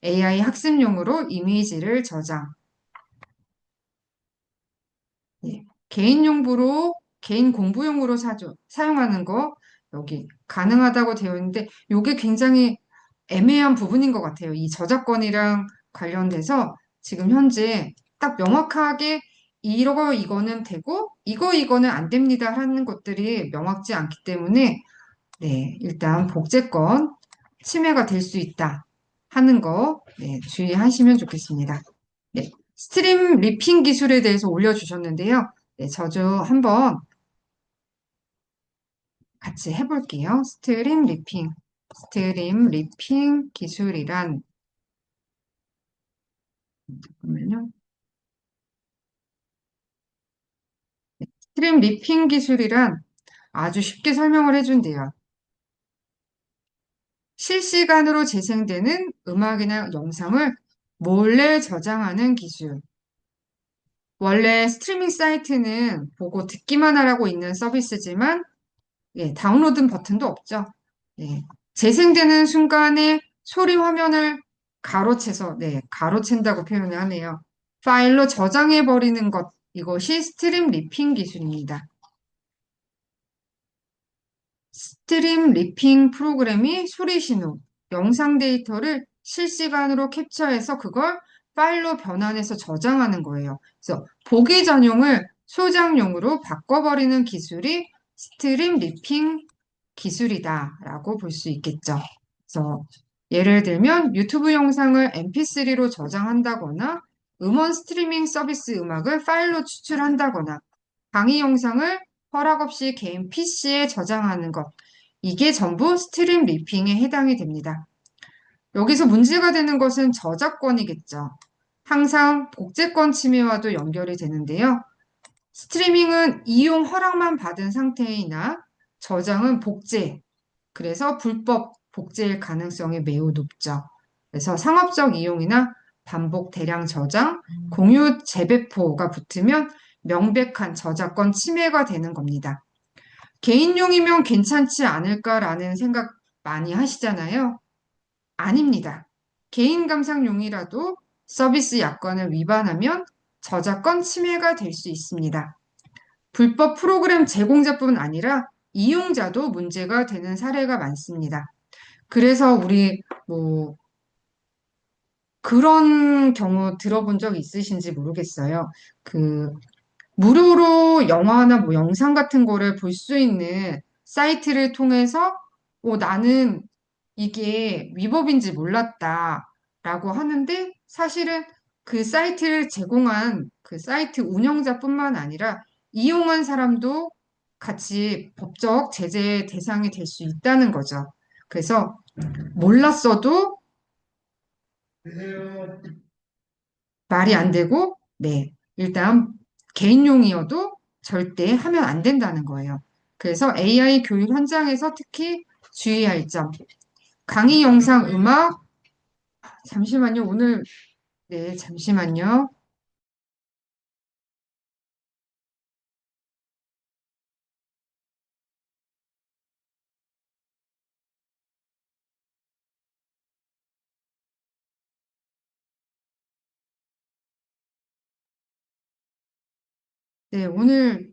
AI 학습용으로 이미지를 저장. 예, 개인 공부용으로 사용하는 거 여기 가능하다고 되어 있는데 이게 굉장히 애매한 부분인 것 같아요. 이 저작권이랑 관련돼서 지금 현재 딱 명확하게 이거는 되고 이거는 안 됩니다 하는 것들이 명확지 않기 때문에 네, 일단 복제권 침해가 될 수 있다 하는 거 네, 주의하시면 좋겠습니다. 네, 스트림 리핑 기술에 대해서 올려주셨는데요. 네, 저도 한번 같이 해볼게요. 스트림 리핑 기술이란, 잠깐만요. 스트림 리핑 기술이란 아주 쉽게 설명을 해준대요. 실시간으로 재생되는 음악이나 영상을 몰래 저장하는 기술. 원래 스트리밍 사이트는 보고 듣기만 하라고 있는 서비스지만, 예, 다운로드 버튼도 없죠. 예, 재생되는 순간에 소리 화면을 가로채서, 네, 가로챈다고 표현을 하네요. 파일로 저장해버리는 것, 이것이 스트림 리핑 기술입니다. 스트림 리핑 프로그램이 소리 신호, 영상 데이터를 실시간으로 캡처해서 그걸 파일로 변환해서 저장하는 거예요. 그래서 보기 전용을 소장용으로 바꿔버리는 기술이 스트림 리핑 기술이다라고 볼 수 있겠죠. 그래서 예를 들면 유튜브 영상을 MP3로 저장한다거나 음원 스트리밍 서비스 음악을 파일로 추출한다거나 강의 영상을 허락 없이 개인 PC에 저장하는 것. 이게 전부 스트림 리핑에 해당이 됩니다. 여기서 문제가 되는 것은 저작권이겠죠. 항상 복제권 침해와도 연결이 되는데요. 스트리밍은 이용 허락만 받은 상태이나 저장은 복제, 그래서 불법 복제일 가능성이 매우 높죠. 그래서 상업적 이용이나 반복 대량 저장, 공유 재배포가 붙으면 명백한 저작권 침해가 되는 겁니다. 개인용이면 괜찮지 않을까라는 생각 많이 하시잖아요. 아닙니다. 개인 감상용이라도 서비스 약관을 위반하면 저작권 침해가 될 수 있습니다. 불법 프로그램 제공자뿐 아니라 이용자도 문제가 되는 사례가 많습니다. 그래서 우리 뭐 그런 경우 들어본 적 있으신지 모르겠어요. 그 무료로 영화나 뭐 영상 같은 거를 볼 수 있는 사이트를 통해서 나는 이게 위법인지 몰랐다라고 하는데 사실은 그 사이트를 제공한 그 사이트 운영자뿐만 아니라 이용한 사람도 같이 법적 제재 대상이 될 수 있다는 거죠. 그래서 몰랐어도 말이 안 되고, 네, 일단 개인용이어도 절대 하면 안 된다는 거예요. 그래서 AI 교육 현장에서 특히 주의할 점, 강의 영상, 음악, 잠시만요. 오늘, 네, 잠시만요. 네, 오늘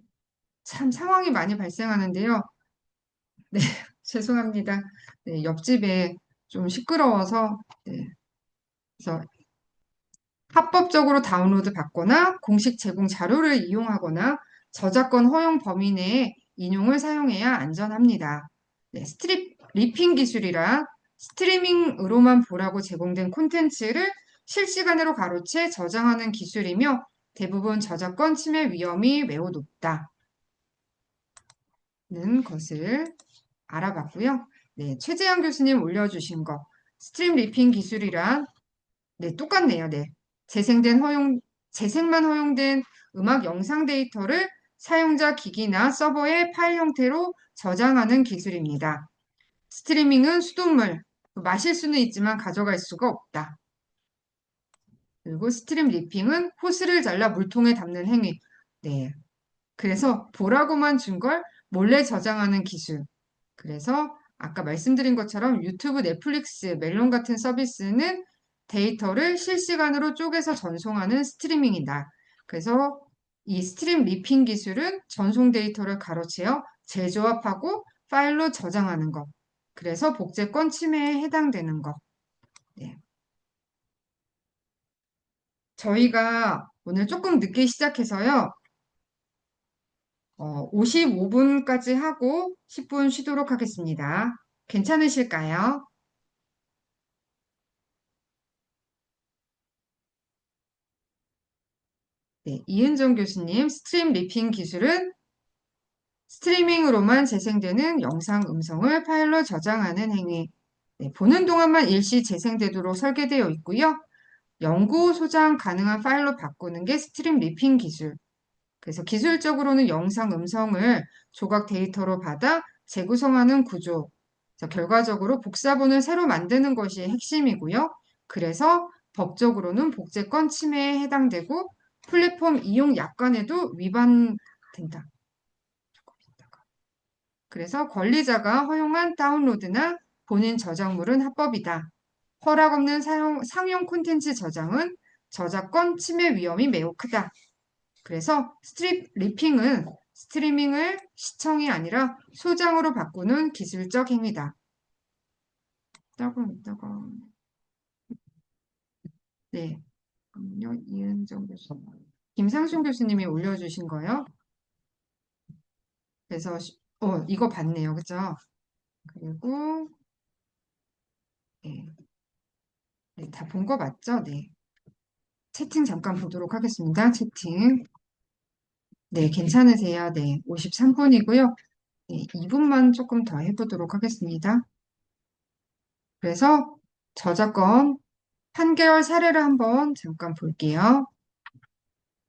참 상황이 많이 발생하는데요. 네, 죄송합니다. 네, 옆집에 좀 시끄러워서, 네, 그래서 합법적으로 다운로드 받거나 공식 제공 자료를 이용하거나 저작권 허용 범위 내에 인용을 사용해야 안전합니다. 네, 스트립 리핑 기술이라 스트리밍으로만 보라고 제공된 콘텐츠를 실시간으로 가로채 저장하는 기술이며 대부분 저작권 침해 위험이 매우 높다는 것을 알아봤고요. 네, 최재현 교수님 올려주신 거 스트림 리핑 기술이란 네, 똑같네요. 네. 재생만 허용된 음악 영상 데이터를 사용자 기기나 서버의 파일 형태로 저장하는 기술입니다. 스트리밍은 수돗물, 마실 수는 있지만 가져갈 수가 없다. 그리고 스트림 리핑은 호스를 잘라 물통에 담는 행위. 네. 그래서 보라고만 준 걸 몰래 저장하는 기술. 그래서 아까 말씀드린 것처럼 유튜브, 넷플릭스, 멜론 같은 서비스는 데이터를 실시간으로 쪼개서 전송하는 스트리밍이다. 그래서 이 스트림 리핑 기술은 전송 데이터를 가로채어 재조합하고 파일로 저장하는 것. 그래서 복제권 침해에 해당되는 것. 네. 저희가 오늘 조금 늦게 시작해서요. 55분까지 하고 10분 쉬도록 하겠습니다. 괜찮으실까요? 네, 이은정 교수님, 스트림 리핑 기술은 스트리밍으로만 재생되는 영상 음성을 파일로 저장하는 행위. 네, 보는 동안만 일시 재생되도록 설계되어 있고요. 영구 소장 가능한 파일로 바꾸는 게 스트림 리핑 기술. 그래서 기술적으로는 영상 음성을 조각 데이터로 받아 재구성하는 구조. 그래서 결과적으로 복사본을 새로 만드는 것이 핵심이고요. 그래서 법적으로는 복제권 침해에 해당되고 플랫폼 이용 약관에도 위반된다. 그래서 권리자가 허용한 다운로드나 본인 저작물은 합법이다. 허락 없는 상용 콘텐츠 저장은 저작권 침해 위험이 매우 크다. 그래서 리핑은 스트리밍을 시청이 아니라 소장으로 바꾸는 기술적 행위다. 이따가 네, 그럼요. 이은정 교수, 김상순 교수님이 올려주신 거요. 그래서 이거 봤네요, 그죠? 그리고 네, 네, 다 본 거 맞죠? 네. 채팅 잠깐 보도록 하겠습니다. 채팅. 네, 괜찮으세요? 네, 53분이고요. 네, 2분만 조금 더 해보도록 하겠습니다. 그래서 저작권 판결 사례를 한번 잠깐 볼게요.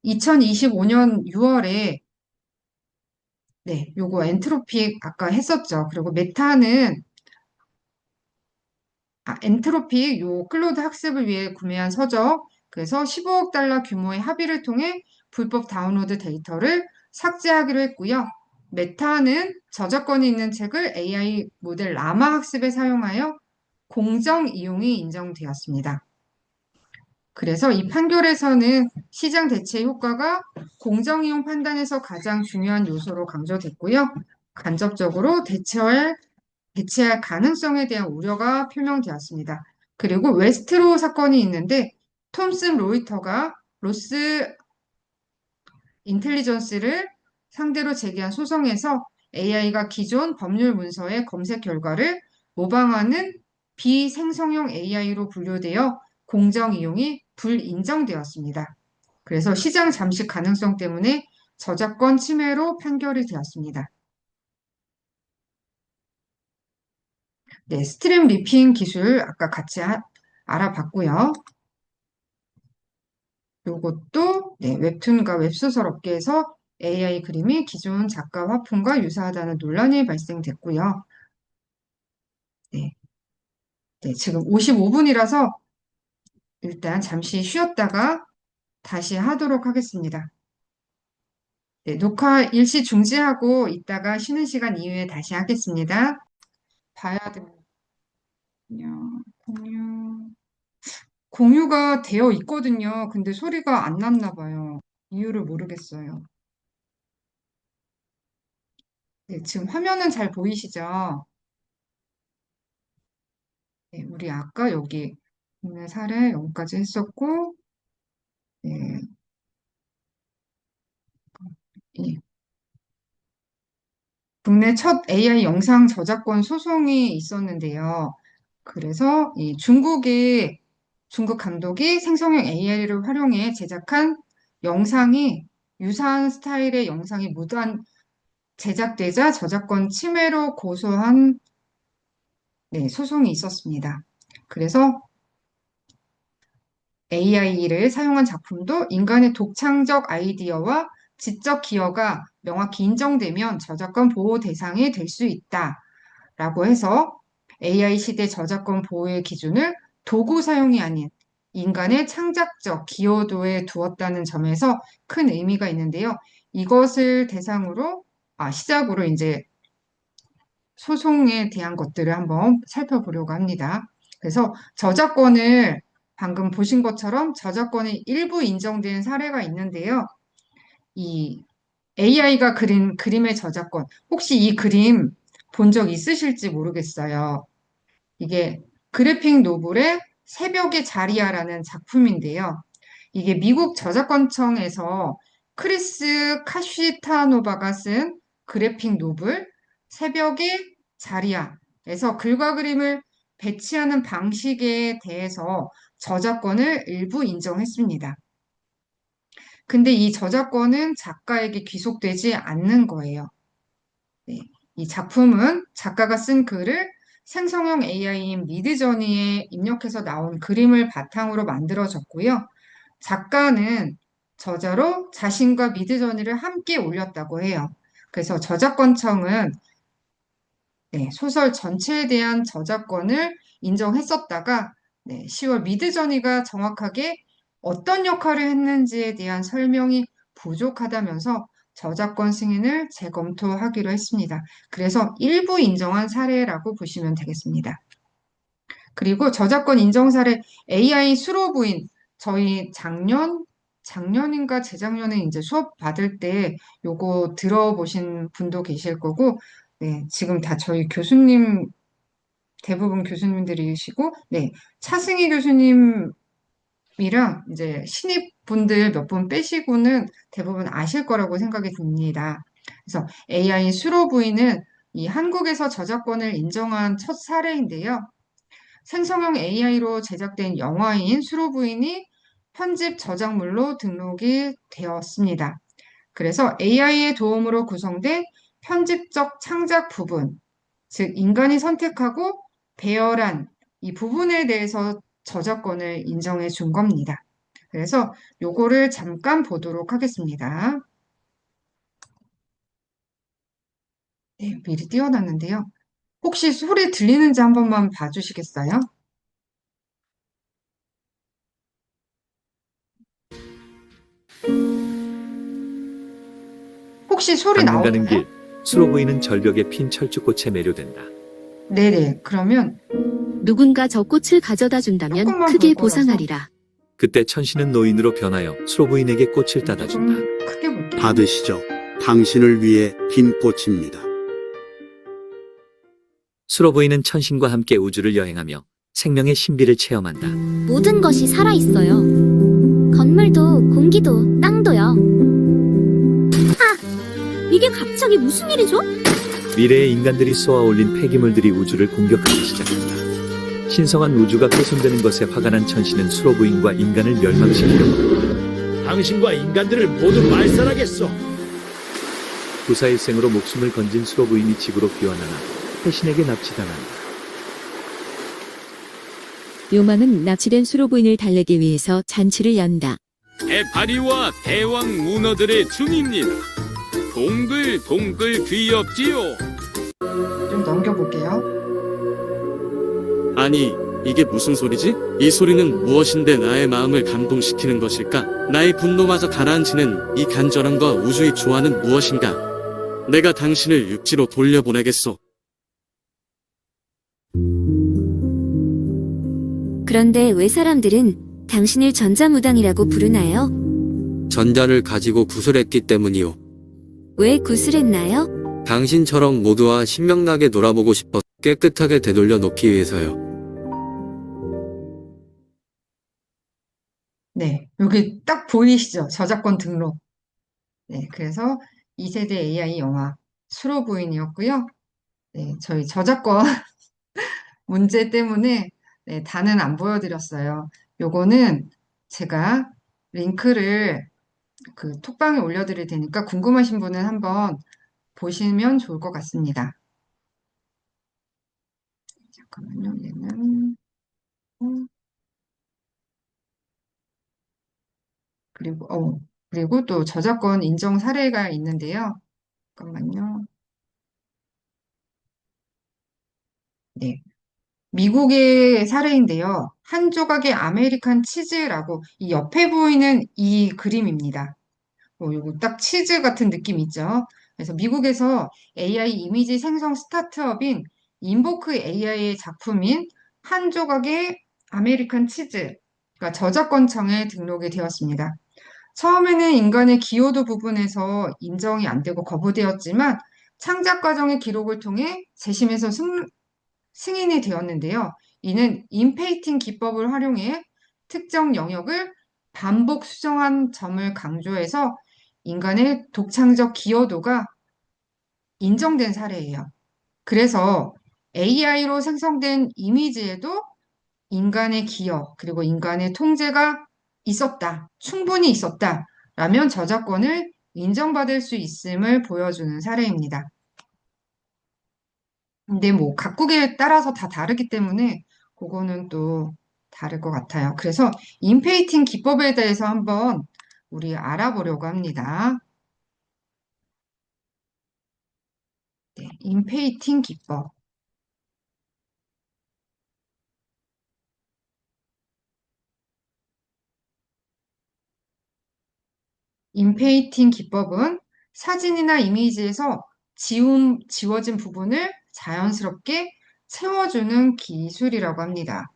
2025년 6월에 네, 요거 엔트로피 아까 했었죠. 그리고 메타는 엔트로피 요 클로드 학습을 위해 구매한 서적. 그래서 15억 달러 규모의 합의를 통해 불법 다운로드 데이터를 삭제하기로 했고요. 메타는 저작권이 있는 책을 AI 모델 라마 학습에 사용하여 공정 이용이 인정되었습니다. 그래서 이 판결에서는 시장 대체 효과가 공정 이용 판단에서 가장 중요한 요소로 강조됐고요. 간접적으로 대체할 가능성에 대한 우려가 표명되었습니다. 그리고 웨스트로 사건이 있는데 톰슨 로이터가 로스 인텔리전스를 상대로 제기한 소송에서 AI가 기존 법률 문서의 검색 결과를 모방하는 비생성형 AI로 분류되어 공정 이용이 불인정되었습니다. 그래서 시장 잠식 가능성 때문에 저작권 침해로 판결이 되었습니다. 네, 스트림 리핑 기술 아까 같이 알아봤고요. 요것도 네, 웹툰과 웹소설 업계에서 AI 그림이 기존 작가 화풍과 유사하다는 논란이 발생됐고요. 네, 네, 지금 55분이라서 일단 잠시 쉬었다가 다시 하도록 하겠습니다. 네, 녹화 일시 중지하고 이따가 쉬는 시간 이후에 다시 하겠습니다. 봐야 되거든요. 공유가 되어 있거든요. 근데 소리가 안 났나 봐요. 이유를 모르겠어요. 네, 지금 화면은 잘 보이시죠? 네, 우리 아까 여기 국내 사례 여기까지 했었고, 네, 이 국내 첫 AI 영상 저작권 소송이 있었는데요. 그래서 이 중국 감독이 생성형 AI를 활용해 제작한 영상이 유사한 스타일의 영상이 무단 제작되자 저작권 침해로 고소한 네, 소송이 있었습니다. 그래서 AI를 사용한 작품도 인간의 독창적 아이디어와 지적 기여가 명확히 인정되면 저작권 보호 대상이 될 수 있다라고 해서 AI 시대 저작권 보호의 기준을 도구 사용이 아닌 인간의 창작적 기여도에 두었다는 점에서 큰 의미가 있는데요. 이것을 시작으로 이제 소송에 대한 것들을 한번 살펴보려고 합니다. 그래서 저작권을 방금 보신 것처럼 저작권이 일부 인정된 사례가 있는데요. 이 AI가 그린 그림의 저작권, 혹시 이 그림 본 적 있으실지 모르겠어요. 이게 그래픽 노블의 새벽의 자리야라는 작품인데요. 이게 미국 저작권청에서 크리스 카시타노바가 쓴 그래픽 노블 새벽의 자리야에서 글과 그림을 배치하는 방식에 대해서 저작권을 일부 인정했습니다. 근데 이 저작권은 작가에게 귀속되지 않는 거예요. 네. 이 작품은 작가가 쓴 글을 생성형 AI인 미드저니에 입력해서 나온 그림을 바탕으로 만들어졌고요. 작가는 저자로 자신과 미드저니를 함께 올렸다고 해요. 그래서 저작권청은 네, 소설 전체에 대한 저작권을 인정했었다가 10월 미드저니가 정확하게 어떤 역할을 했는지에 대한 설명이 부족하다면서 저작권 승인을 재검토하기로 했습니다. 그래서 일부 인정한 사례라고 보시면 되겠습니다. 그리고 저작권 인정 사례 AI 수로 부인 저희 작년인가 재작년에 이제 수업 받을 때 요거 들어보신 분도 계실 거고 네, 지금 다 저희 교수님 대부분 교수님들이시고 차승희 교수님이랑 이제 신입 분들 몇 분 빼시고는 대부분 아실 거라고 생각이 듭니다. 그래서 AI 수로 부인은 이 한국에서 저작권을 인정한 첫 사례인데요. 생성형 AI로 제작된 영화인 수로 부인이 편집 저작물로 등록이 되었습니다. 그래서 AI의 도움으로 구성된 편집적 창작 부분, 즉 인간이 선택하고 배열한 이 부분에 대해서 저작권을 인정해 준 겁니다. 그래서 요거를 잠깐 보도록 하겠습니다. 네, 미리 띄워놨는데요. 혹시 소리 들리는지 한 번만 봐주시겠어요? 혹시 소리 방문 가는 나오나요? 길, 수로 보이는 절벽에 핀 철쭉꽃에 매료된다. 네네. 그러면 누군가 저 꽃을 가져다 준다면 조금만 크게 볼 거라서 보상하리라. 그때 천신은 노인으로 변하여 수로 부인에게 꽃을 따다 준다. 좀 크게 볼게요. 받으시죠. 당신을 위해 핀 꽃입니다. 수로 부인은 천신과 함께 우주를 여행하며 생명의 신비를 체험한다. 모든 것이 살아있어요. 건물도, 공기도, 땅도요. 아! 이게 갑자기 무슨 일이죠? 미래의 인간들이 쏘아 올린 폐기물들이 우주를 공격하기 시작한다. 신성한 우주가 훼손되는 것에 화가 난 천신은 수로 부인과 인간을 멸망시키려고 한다. 당신과 인간들을 모두 말살하겠소. 구사일생으로 목숨을 건진 수로 부인이 지구로 귀환하나 태신에게 납치당한다. 요망은 납치된 수로 부인을 달래기 위해서 잔치를 연다. 해파리와 대왕 문어들의 춤입니다. 동글동글 귀엽지요. 좀 넘겨볼게요. 아니, 이게 무슨 소리지? 이 소리는 무엇인데 나의 마음을 감동시키는 것일까? 나의 분노마저 가라앉히는 이 간절함과 우주의 조화는 무엇인가? 내가 당신을 육지로 돌려보내겠소. 그런데 왜 사람들은 당신을 전자무당이라고 부르나요? 전자를 가지고 구슬했기 때문이요. 왜 구슬했나요? 당신처럼 모두와 신명나게 놀아보고 싶어 깨끗하게 되돌려 놓기 위해서요. 네, 여기 딱 보이시죠? 저작권 등록. 네, 그래서 2세대 AI 영화 수로 부인이었고요. 네, 저희 저작권 문제 때문에 다는 안 보여드렸어요. 요거는 제가 링크를 그 톡방에 올려드릴 테니까 궁금하신 분은 한번 보시면 좋을 것 같습니다. 잠깐만요, 얘는. 그리고 또 저작권 인정 사례가 있는데요. 잠깐만요. 네. 미국의 사례인데요. 한 조각의 아메리칸 치즈라고 이 옆에 보이는 이 그림입니다. 요거 딱 치즈 같은 느낌 있죠? 그래서 미국에서 AI 이미지 생성 스타트업인 인보크 AI의 작품인 한 조각의 아메리칸 치즈가 저작권청에 등록이 되었습니다. 처음에는 인간의 기여도 부분에서 인정이 안 되고 거부되었지만 창작 과정의 기록을 통해 재심에서 승인이 되었는데요. 이는 인페이팅 기법을 활용해 특정 영역을 반복 수정한 점을 강조해서 인간의 독창적 기여도가 인정된 사례예요. 그래서 AI로 생성된 이미지에도 인간의 기여, 그리고 인간의 통제가 있었다, 충분히 있었다, 라면 저작권을 인정받을 수 있음을 보여주는 사례입니다. 근데 뭐 각국에 따라서 다 다르기 때문에 그거는 또 다를 것 같아요. 그래서 인페이팅 기법에 대해서 한번 우리 알아보려고 합니다. 네, 인페이팅 기법. 인페이팅 기법은 사진이나 이미지에서 지워진 부분을 자연스럽게 채워주는 기술이라고 합니다.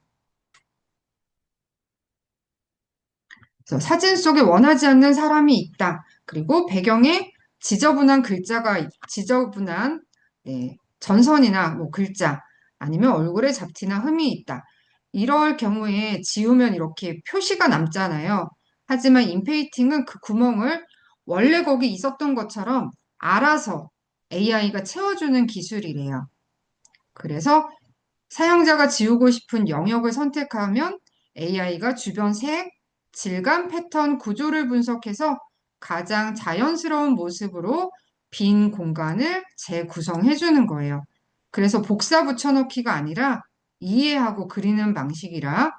그래서 사진 속에 원하지 않는 사람이 있다. 그리고 배경에 지저분한 네, 전선이나 뭐 글자 아니면 얼굴에 잡티나 흠이 있다. 이럴 경우에 지우면 이렇게 표시가 남잖아요. 하지만 인페이팅은 그 구멍을 원래 거기 있었던 것처럼 알아서 AI가 채워주는 기술이래요. 그래서 사용자가 지우고 싶은 영역을 선택하면 AI가 주변 색, 질감, 패턴, 구조를 분석해서 가장 자연스러운 모습으로 빈 공간을 재구성해 주는 거예요. 그래서 복사 붙여넣기가 아니라 이해하고 그리는 방식이라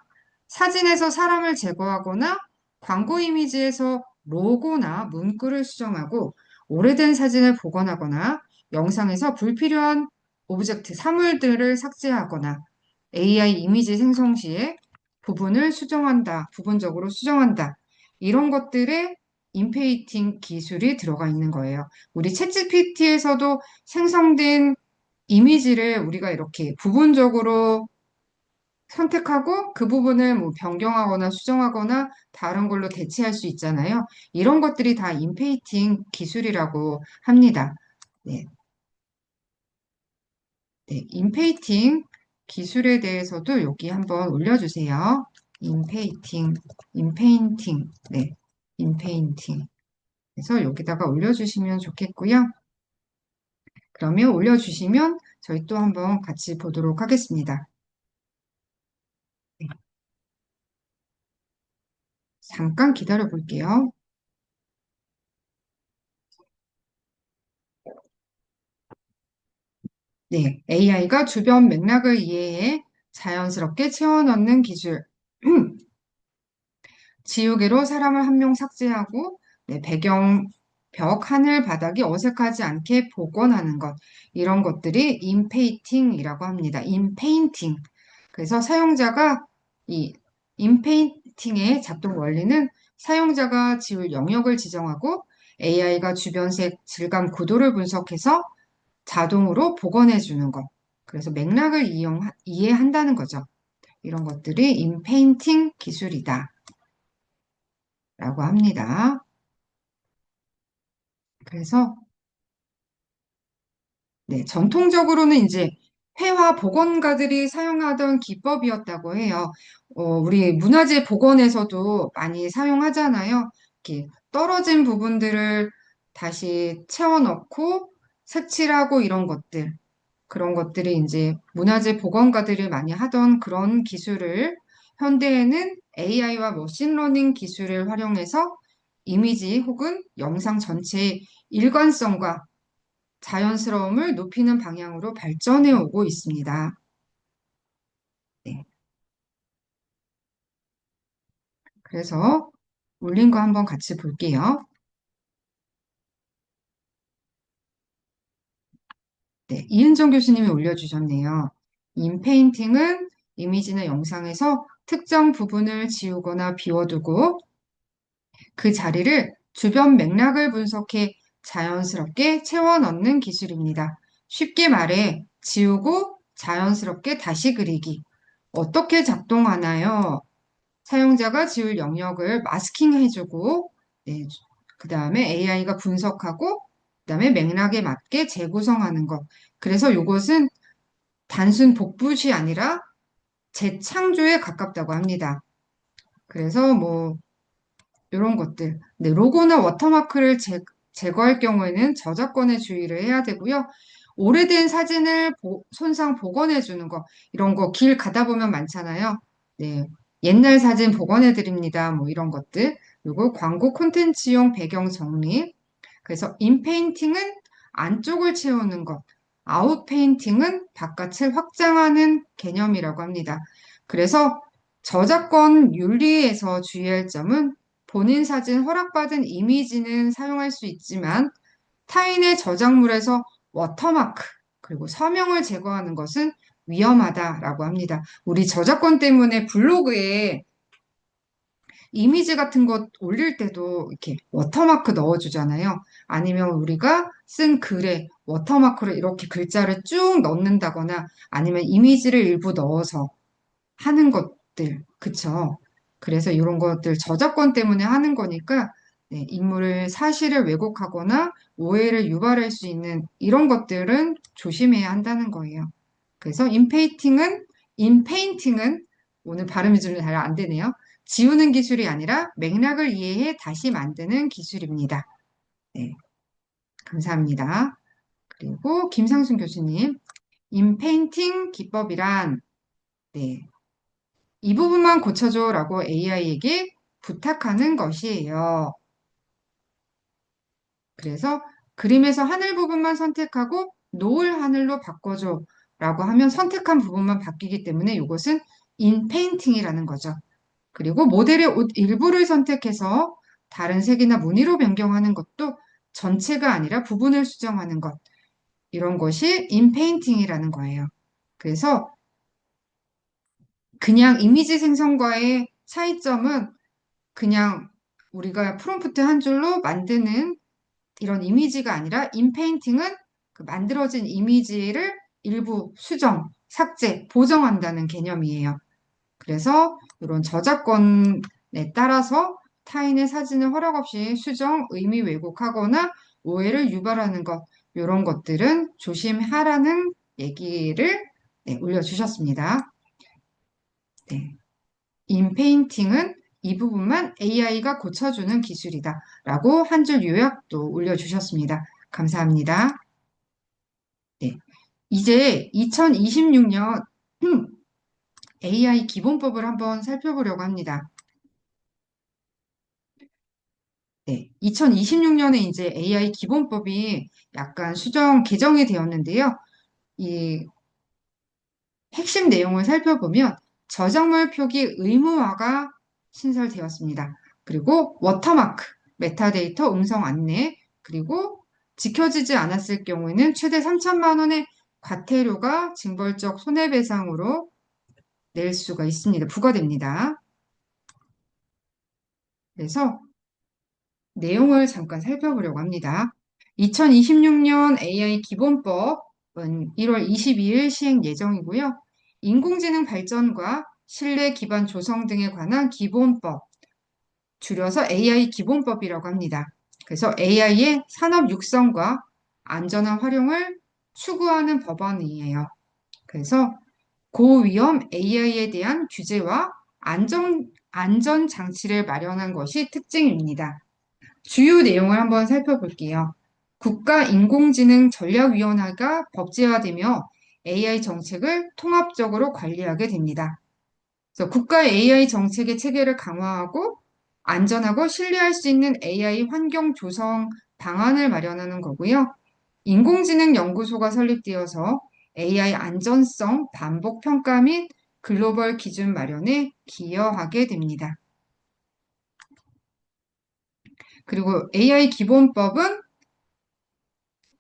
사진에서 사람을 제거하거나 광고 이미지에서 로고나 문구를 수정하고 오래된 사진을 복원하거나 영상에서 불필요한 오브젝트, 사물들을 삭제하거나 AI 이미지 생성 시에 부분적으로 수정한다. 이런 것들에 인페이팅 기술이 들어가 있는 거예요. 우리 챗GPT에서도 생성된 이미지를 우리가 이렇게 부분적으로 선택하고 그 부분을 뭐 변경하거나 수정하거나 다른 걸로 대체할 수 있잖아요. 이런 것들이 다 인페이팅 기술이라고 합니다. 네. 네, 인페이팅 기술에 대해서도 여기 한번 올려주세요. 인페인팅, 네, 인페인팅. 그래서 여기다가 올려주시면 좋겠고요. 그러면 올려주시면 저희 또 한번 같이 보도록 하겠습니다. 네, 잠깐 기다려 볼게요. 네, AI가 주변 맥락을 이해해 자연스럽게 채워넣는 기술. 지우개로 사람을 한 명 삭제하고 네, 배경, 벽, 하늘, 바닥이 어색하지 않게 복원하는 것. 이런 것들이 인페인팅이라고 합니다. 인페인팅. 그래서 사용자가 이 인페인팅의 작동 원리는 사용자가 지울 영역을 지정하고 AI가 주변색, 질감, 구도를 분석해서 자동으로 복원해 주는 것. 그래서 맥락을 이해한다는 거죠. 이런 것들이 인페인팅 기술이다. 라고 합니다. 그래서 네, 전통적으로는 이제 회화 복원가들이 사용하던 기법이었다고 해요. 우리 문화재 복원에서도 많이 사용하잖아요. 이렇게 떨어진 부분들을 다시 채워넣고 색칠하고 이런 것들. 그런 것들이 이제 문화재 복원가들이 많이 하던 그런 기술을 현대에는 AI와 머신러닝 기술을 활용해서 이미지 혹은 영상 전체의 일관성과 자연스러움을 높이는 방향으로 발전해 오고 있습니다. 네. 그래서 올린 거 한번 같이 볼게요. 네, 이은정 교수님이 올려주셨네요. 인페인팅은 이미지나 영상에서 특정 부분을 지우거나 비워두고 그 자리를 주변 맥락을 분석해 자연스럽게 채워 넣는 기술입니다. 쉽게 말해 지우고 자연스럽게 다시 그리기. 어떻게 작동하나요? 사용자가 지울 영역을 마스킹 해주고, 네, 그 다음에 AI가 분석하고, 그 다음에 맥락에 맞게 재구성하는 것. 그래서 이것은 단순 복붙이 아니라 재창조에 가깝다고 합니다. 그래서 뭐, 이런 것들. 네, 로고나 워터마크를 제거할 경우에는 저작권에 주의를 해야 되고요. 오래된 사진을 손상 복원해 주는 거, 이런 거 길 가다 보면 많잖아요. 네, 옛날 사진 복원해 드립니다. 뭐 이런 것들. 그리고 광고 콘텐츠용 배경 정리. 그래서 인페인팅은 안쪽을 채우는 것, 아웃페인팅은 바깥을 확장하는 개념이라고 합니다. 그래서 저작권 윤리에서 주의할 점은 본인 사진 허락받은 이미지는 사용할 수 있지만 타인의 저작물에서 워터마크 그리고 서명을 제거하는 것은 위험하다라고 합니다. 우리 저작권 때문에 블로그에 이미지 같은 것 올릴 때도 이렇게 워터마크 넣어주잖아요. 아니면 우리가 쓴 글에 워터마크로 이렇게 글자를 쭉 넣는다거나 아니면 이미지를 일부 넣어서 하는 것들, 그쵸? 그래서 이런 것들 저작권 때문에 하는 거니까 네, 인물의 사실을 왜곡하거나 오해를 유발할 수 있는 이런 것들은 조심해야 한다는 거예요. 그래서 인페인팅은 오늘 발음이 좀 잘 안 되네요. 지우는 기술이 아니라 맥락을 이해해 다시 만드는 기술입니다. 네, 감사합니다. 그리고 김상순 교수님, 인페인팅 기법이란 네, 이 부분만 고쳐줘라고 AI에게 부탁하는 것이에요. 그래서 그림에서 하늘 부분만 선택하고 노을 하늘로 바꿔줘라고 하면 선택한 부분만 바뀌기 때문에 이것은 인페인팅이라는 거죠. 그리고 모델의 옷 일부를 선택해서 다른 색이나 무늬로 변경하는 것도 전체가 아니라 부분을 수정하는 것. 이런 것이 인페인팅이라는 거예요. 그래서 그냥 이미지 생성과의 차이점은 그냥 우리가 프롬프트 한 줄로 만드는 이런 이미지가 아니라 인페인팅은 그 만들어진 이미지를 일부 수정, 삭제, 보정한다는 개념이에요. 그래서 이런 저작권에 따라서 타인의 사진을 허락 없이 수정, 의미 왜곡하거나 오해를 유발하는 것, 이런 것들은 조심하라는 얘기를 네, 올려주셨습니다. 네. 인페인팅은 이 부분만 AI가 고쳐주는 기술이다. 라고 한 줄 요약도 올려주셨습니다. 감사합니다. 네. 이제 2026년 AI 기본법을 한번 살펴보려고 합니다. 네. 2026년에 이제 AI 기본법이 약간 개정이 되었는데요. 이 핵심 내용을 살펴보면 저작물 표기 의무화가 신설되었습니다. 그리고 워터마크, 메타데이터 음성 안내, 그리고 지켜지지 않았을 경우에는 최대 3천만 원의 과태료가 징벌적 손해배상으로 낼 수가 있습니다. 부과됩니다. 그래서 내용을 잠깐 살펴보려고 합니다. 2026년 AI 기본법은 1월 22일 시행 예정이고요. 인공지능 발전과 신뢰 기반 조성 등에 관한 기본법, 줄여서 AI 기본법이라고 합니다. 그래서 AI의 산업 육성과 안전한 활용을 추구하는 법안이에요. 그래서 고위험 AI에 대한 규제와 안전 장치를 마련한 것이 특징입니다. 주요 내용을 한번 살펴볼게요. 국가인공지능전략위원회가 법제화되며 AI 정책을 통합적으로 관리하게 됩니다. 그래서 국가 AI 정책의 체계를 강화하고 안전하고 신뢰할 수 있는 AI 환경 조성 방안을 마련하는 거고요. 인공지능 연구소가 설립되어서 AI 안전성 반복 평가 및 글로벌 기준 마련에 기여하게 됩니다. 그리고 AI 기본법은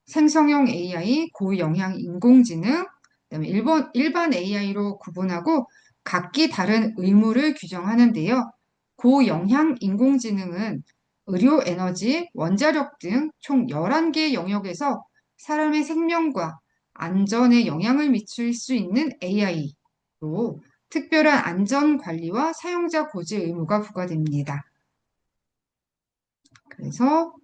생성형 AI, 고영향 인공지능, 그다음에 일반 AI로 구분하고 각기 다른 의무를 규정하는데요. 고영향 인공지능은 의료, 에너지, 원자력 등 총 11개 영역에서 사람의 생명과 안전에 영향을 미칠 수 있는 AI로 특별한 안전 관리와 사용자 고지 의무가 부과됩니다. 그래서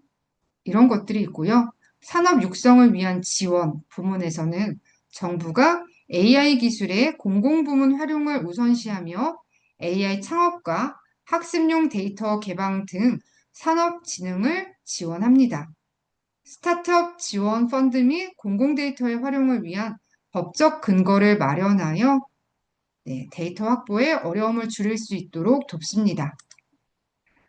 이런 것들이 있고요. 산업 육성을 위한 지원 부문에서는 정부가 AI 기술의 공공부문 활용을 우선시하며 AI 창업과 학습용 데이터 개방 등 산업 진흥을 지원합니다. 스타트업 지원 펀드 및 공공 데이터의 활용을 위한 법적 근거를 마련하여 데이터 확보에 어려움을 줄일 수 있도록 돕습니다.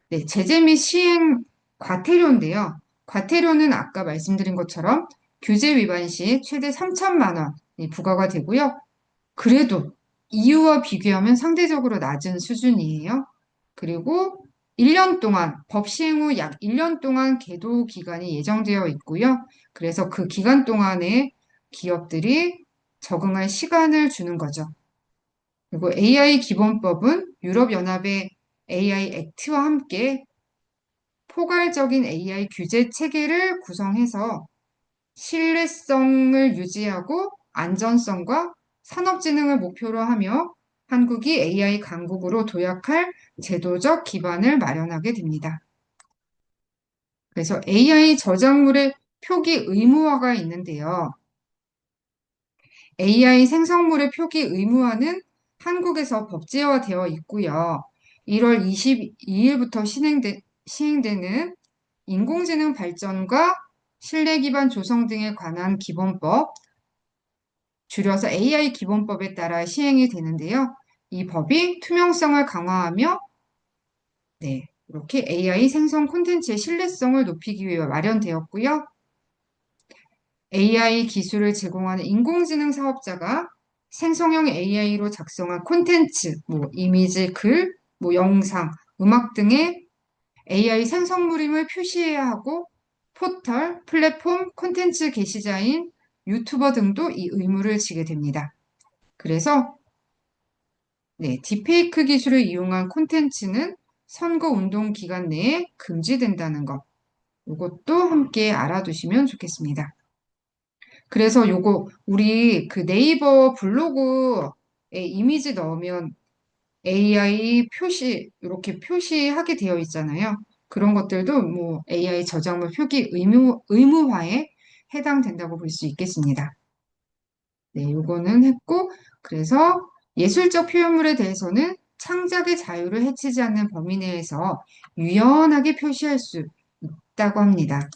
네, 제재 및 시행 과태료인데요. 과태료는 아까 말씀드린 것처럼 규제 위반 시 최대 3천만 원이 부과가 되고요. 그래도 EU와 비교하면 상대적으로 낮은 수준이에요. 그리고 1년 동안, 법 시행 후 약 1년 동안 계도 기간이 예정되어 있고요. 그래서 그 기간 동안에 기업들이 적응할 시간을 주는 거죠. 그리고 AI 기본법은 유럽연합의 AI 액트와 함께 포괄적인 AI 규제 체계를 구성해서 신뢰성을 유지하고 안전성과 산업진흥을 목표로 하며 한국이 AI 강국으로 도약할 제도적 기반을 마련하게 됩니다. 그래서 AI 저작물의 표기 의무화가 있는데요. AI 생성물의 표기 의무화는 한국에서 법제화되어 있고요. 1월 22일부터 시행되는 인공지능 발전과 신뢰 기반 조성 등에 관한 기본법, 줄여서 AI 기본법에 따라 시행이 되는데요. 이 법이 투명성을 강화하며 네, 이렇게 AI 생성 콘텐츠의 신뢰성을 높이기 위해 마련되었고요. AI 기술을 제공하는 인공지능 사업자가 생성형 AI로 작성한 콘텐츠, 뭐 이미지, 글, 뭐 영상, 음악 등의 AI 생성물임을 표시해야 하고 포털, 플랫폼, 콘텐츠 게시자인 유튜버 등도 이 의무를 지게 됩니다. 그래서 네, 딥페이크 기술을 이용한 콘텐츠는 선거 운동 기간 내에 금지된다는 것. 이것도 함께 알아두시면 좋겠습니다. 그래서 요거 우리 그 네이버 블로그에 이미지 넣으면 AI 표시 이렇게 표시하게 되어 있잖아요. 그런 것들도 뭐 AI 저작물 표기 의무화에 해당된다고 볼 수 있겠습니다. 네, 요거는 했고 그래서 예술적 표현물에 대해서는 창작의 자유를 해치지 않는 범위 내에서 유연하게 표시할 수 있다고 합니다.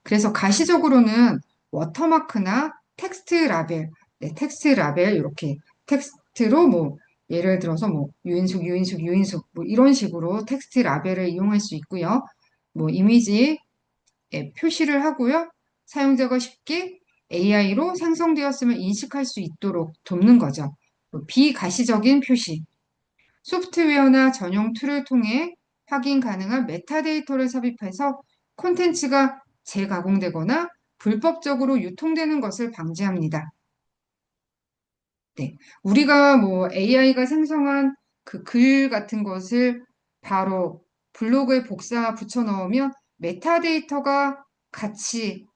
그래서 가시적으로는 워터마크나 텍스트 라벨, 네, 텍스트 라벨 이렇게 텍스트로 뭐 예를 들어서 뭐 유인숙 뭐 이런 식으로 텍스트 라벨을 이용할 수 있고요. 뭐 이미지 표시를 하고요. 사용자가 쉽게 AI로 생성되었음을 인식할 수 있도록 돕는 거죠. 비가시적인 표시, 소프트웨어나 전용 툴을 통해 확인 가능한 메타데이터를 삽입해서 콘텐츠가 재가공되거나 불법적으로 유통되는 것을 방지합니다. 네. 우리가 뭐 AI가 생성한 그 글 같은 것을 바로 블로그에 복사 붙여 넣으면 메타데이터가 같이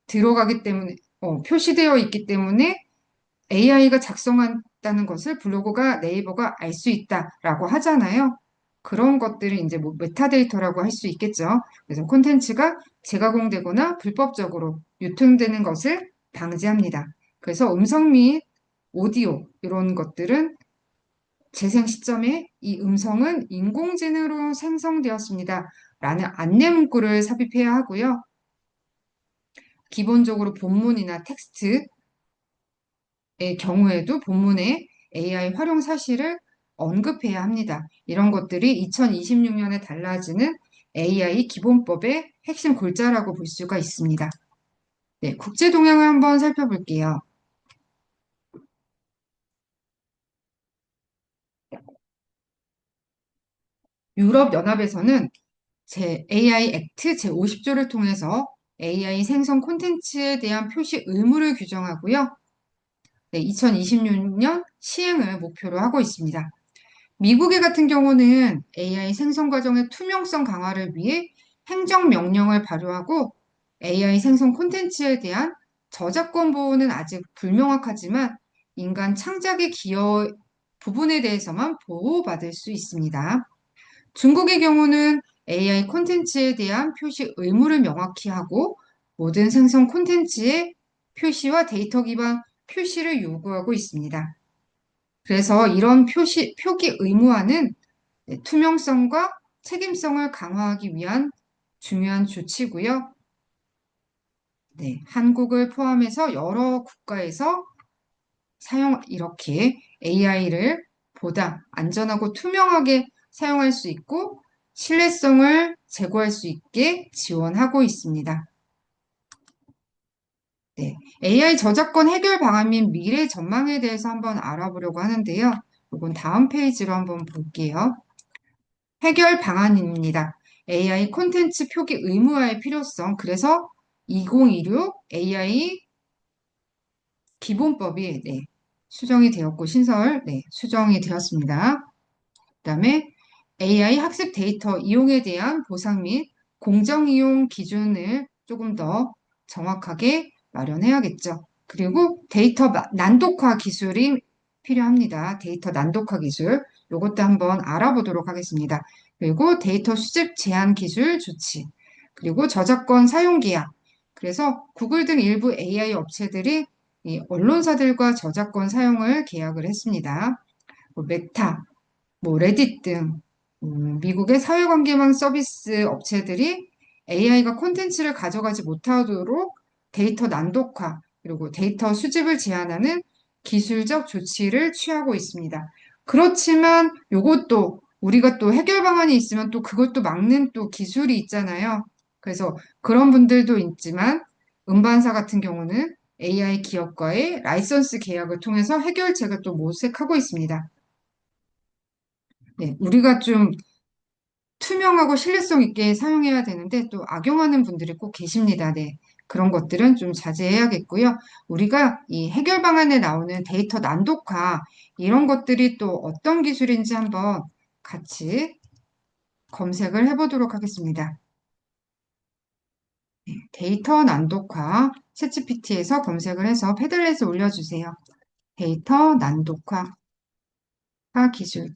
들어가기 때문에, 표시되어 있기 때문에 AI가 작성한다는 것을 블로그가 네이버가 알 수 있다라고 하잖아요. 그런 것들을 이제 뭐 메타데이터라고 할 수 있겠죠. 그래서 콘텐츠가 재가공되거나 불법적으로 유통되는 것을 방지합니다. 그래서 음성 및 오디오 이런 것들은 재생 시점에 이 음성은 인공지능으로 생성되었습니다. 라는 안내 문구를 삽입해야 하고요. 기본적으로 본문이나 텍스트의 경우에도 본문에 AI 활용 사실을 언급해야 합니다. 이런 것들이 2026년에 달라지는 AI 기본법의 핵심 골자라고 볼 수가 있습니다. 네, 국제 동향을 한번 살펴볼게요. 유럽연합에서는 AI 액트 제50조를 통해서 AI 생성 콘텐츠에 대한 표시 의무를 규정하고요. 네, 2026년 시행을 목표로 하고 있습니다. 미국의 같은 경우는 AI 생성 과정의 투명성 강화를 위해 행정명령을 발효하고 AI 생성 콘텐츠에 대한 저작권 보호는 아직 불명확하지만 인간 창작의 기여 부분에 대해서만 보호받을 수 있습니다. 중국의 경우는 AI 콘텐츠에 대한 표시 의무를 명확히 하고 모든 생성 콘텐츠의 표시와 데이터 기반 표시를 요구하고 있습니다. 그래서 이런 표기 의무화는 투명성과 책임성을 강화하기 위한 중요한 조치고요. 네, 한국을 포함해서 여러 국가에서 이렇게 AI를 보다 안전하고 투명하게 사용할 수 있고 신뢰성을 제고할 수 있게 지원하고 있습니다. 네, AI 저작권 해결 방안 및 미래 전망에 대해서 한번 알아보려고 하는데요. 이건 다음 페이지로 한번 볼게요. 해결 방안입니다. AI 콘텐츠 표기 의무화의 필요성. 그래서 2026 AI 기본법이 수정이 되었고 수정이 되었습니다. 그다음에 AI 학습 데이터 이용에 대한 보상 및 공정 이용 기준을 조금 더 정확하게 마련해야겠죠. 그리고 데이터 난독화 기술이 필요합니다. 데이터 난독화 기술. 이것도 한번 알아보도록 하겠습니다. 그리고 데이터 수집 제한 기술 조치. 그리고 저작권 사용 계약. 그래서 구글 등 일부 AI 업체들이 이 언론사들과 저작권 사용을 계약을 했습니다. 뭐 메타, 뭐 레딧 등 미국의 사회관계망 서비스 업체들이 AI가 콘텐츠를 가져가지 못하도록 데이터 난독화 그리고 데이터 수집을 제한하는 기술적 조치를 취하고 있습니다. 그렇지만 이것도 우리가 또 해결 방안이 있으면 또 그것도 막는 또 기술이 있잖아요. 그래서 그런 분들도 있지만 음반사 같은 경우는 AI 기업과의 라이선스 계약을 통해서 해결책을 또 모색하고 있습니다. 네, 우리가 좀 투명하고 신뢰성 있게 사용해야 되는데 또 악용하는 분들이 꼭 계십니다. 네. 그런 것들은 좀 자제해야겠고요. 우리가 이 해결 방안에 나오는 데이터 난독화 이런 것들이 또 어떤 기술인지 한번 같이 검색을 해보도록 하겠습니다. 네, 데이터 난독화 챗GPT에서 검색을 해서 패들렛에 올려주세요. 데이터 난독화 기술.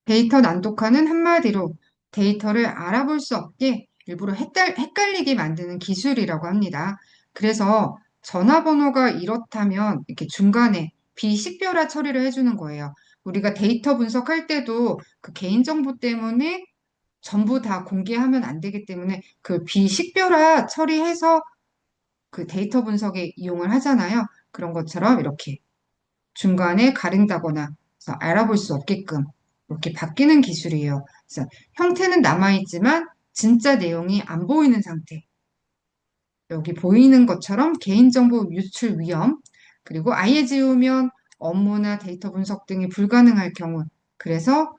데이터 난독화는 한마디로 데이터를 알아볼 수 없게 일부러 헷갈리게 만드는 기술이라고 합니다. 그래서 전화번호가 이렇다면 이렇게 중간에 비식별화 처리를 해주는 거예요. 우리가 데이터 분석할 때도 그 개인정보 때문에 전부 다 공개하면 안 되기 때문에 그 비식별화 처리해서 그 데이터 분석에 이용을 하잖아요. 그런 것처럼 이렇게 중간에 가린다거나 그래서 알아볼 수 없게끔 이렇게 바뀌는 기술이에요. 그래서 형태는 남아있지만 진짜 내용이 안 보이는 상태. 여기 보이는 것처럼 개인정보 유출 위험, 그리고 아예 지우면 업무나 데이터 분석 등이 불가능할 경우, 그래서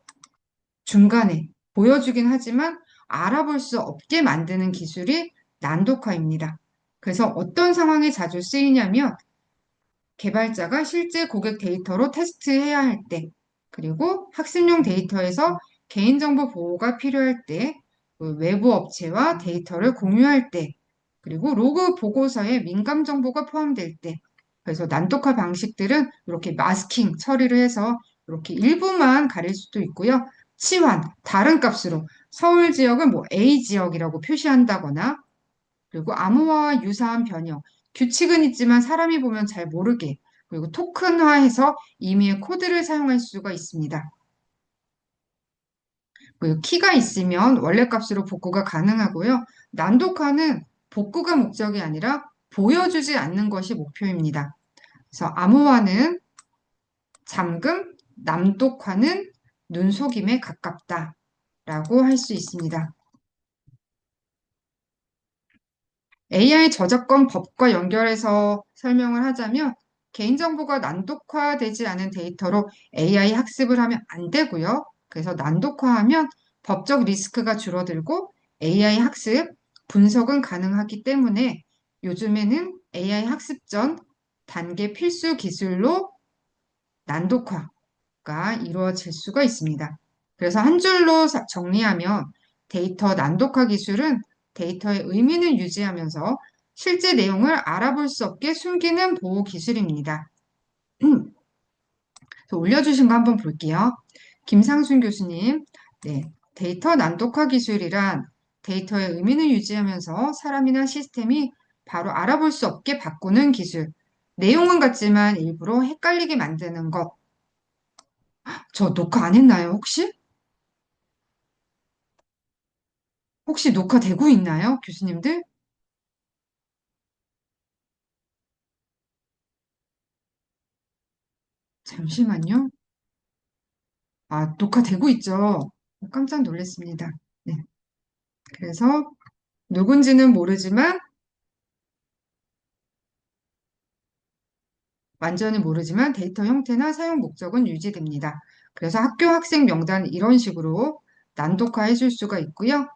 중간에 보여주긴 하지만 알아볼 수 없게 만드는 기술이 난독화입니다. 그래서 어떤 상황에 자주 쓰이냐면 개발자가 실제 고객 데이터로 테스트해야 할 때, 그리고 학습용 데이터에서 개인정보 보호가 필요할 때, 그 외부 업체와 데이터를 공유할 때, 그리고 로그 보고서에 민감 정보가 포함될 때, 그래서 난독화 방식들은 이렇게 마스킹 처리를 해서 이렇게 일부만 가릴 수도 있고요. 치환, 다른 값으로 서울 지역은 뭐 A 지역이라고 표시한다거나, 그리고 암호화와 유사한 변형, 규칙은 있지만 사람이 보면 잘 모르게, 그리고 토큰화해서 임의의 코드를 사용할 수가 있습니다. 그리고 키가 있으면 원래 값으로 복구가 가능하고요. 난독화는 복구가 목적이 아니라 보여주지 않는 것이 목표입니다. 그래서 암호화는 잠금, 남독화는 눈속임에 가깝다라고 할 수 있습니다. AI 저작권 법과 연결해서 설명을 하자면 개인정보가 난독화되지 않은 데이터로 AI 학습을 하면 안 되고요. 그래서 난독화하면 법적 리스크가 줄어들고 AI 학습, 분석은 가능하기 때문에 요즘에는 AI 학습 전 단계 필수 기술로 난독화가 이루어질 수가 있습니다. 그래서 한 줄로 정리하면 데이터 난독화 기술은 데이터의 의미는 유지하면서 실제 내용을 알아볼 수 없게 숨기는 보호 기술입니다. 올려주신 거 한번 볼게요. 김상순 교수님, 네, 데이터 난독화 기술이란 데이터의 의미는 유지하면서 사람이나 시스템이 바로 알아볼 수 없게 바꾸는 기술. 내용은 같지만 일부러 헷갈리게 만드는 것. 저 녹화 안 했나요, 혹시? 혹시 녹화되고 있나요, 교수님들? 잠시만요. 아, 녹화되고 있죠. 깜짝 놀랐습니다. 네. 그래서 누군지는 모르지만, 완전히 모르지만 데이터 형태나 사용 목적은 유지됩니다. 그래서 학교 학생 명단 이런 식으로 난독화 해줄 수가 있고요.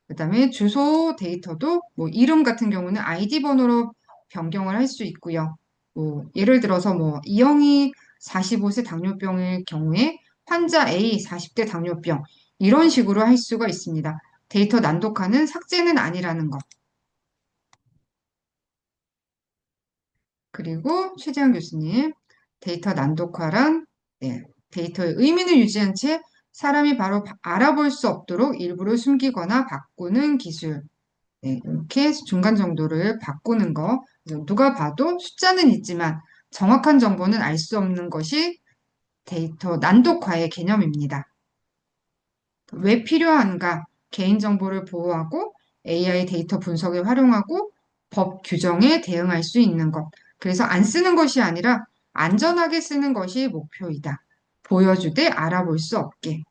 그다음에 주소 데이터도 뭐 이름 같은 경우는 아이디 번호로 변경을 할 수 있고요. 뭐 예를 들어서 뭐 이영희 45세 당뇨병의 경우에 환자 A 40대 당뇨병 이런 식으로 할 수가 있습니다. 데이터 난독화는 삭제는 아니라는 것. 그리고 최재한 교수님, 데이터 난독화란 데이터의 의미는 유지한 채 사람이 바로 알아볼 수 없도록 일부러 숨기거나 바꾸는 기술. 이렇게 중간 정도를 바꾸는 거. 그래서 누가 봐도 숫자는 있지만 정확한 정보는 알 수 없는 것이 데이터 난독화의 개념입니다. 왜 필요한가? 개인정보를 보호하고 AI 데이터 분석에 활용하고 법 규정에 대응할 수 있는 것. 그래서 안 쓰는 것이 아니라 안전하게 쓰는 것이 목표이다. 보여주되 알아볼 수 없게.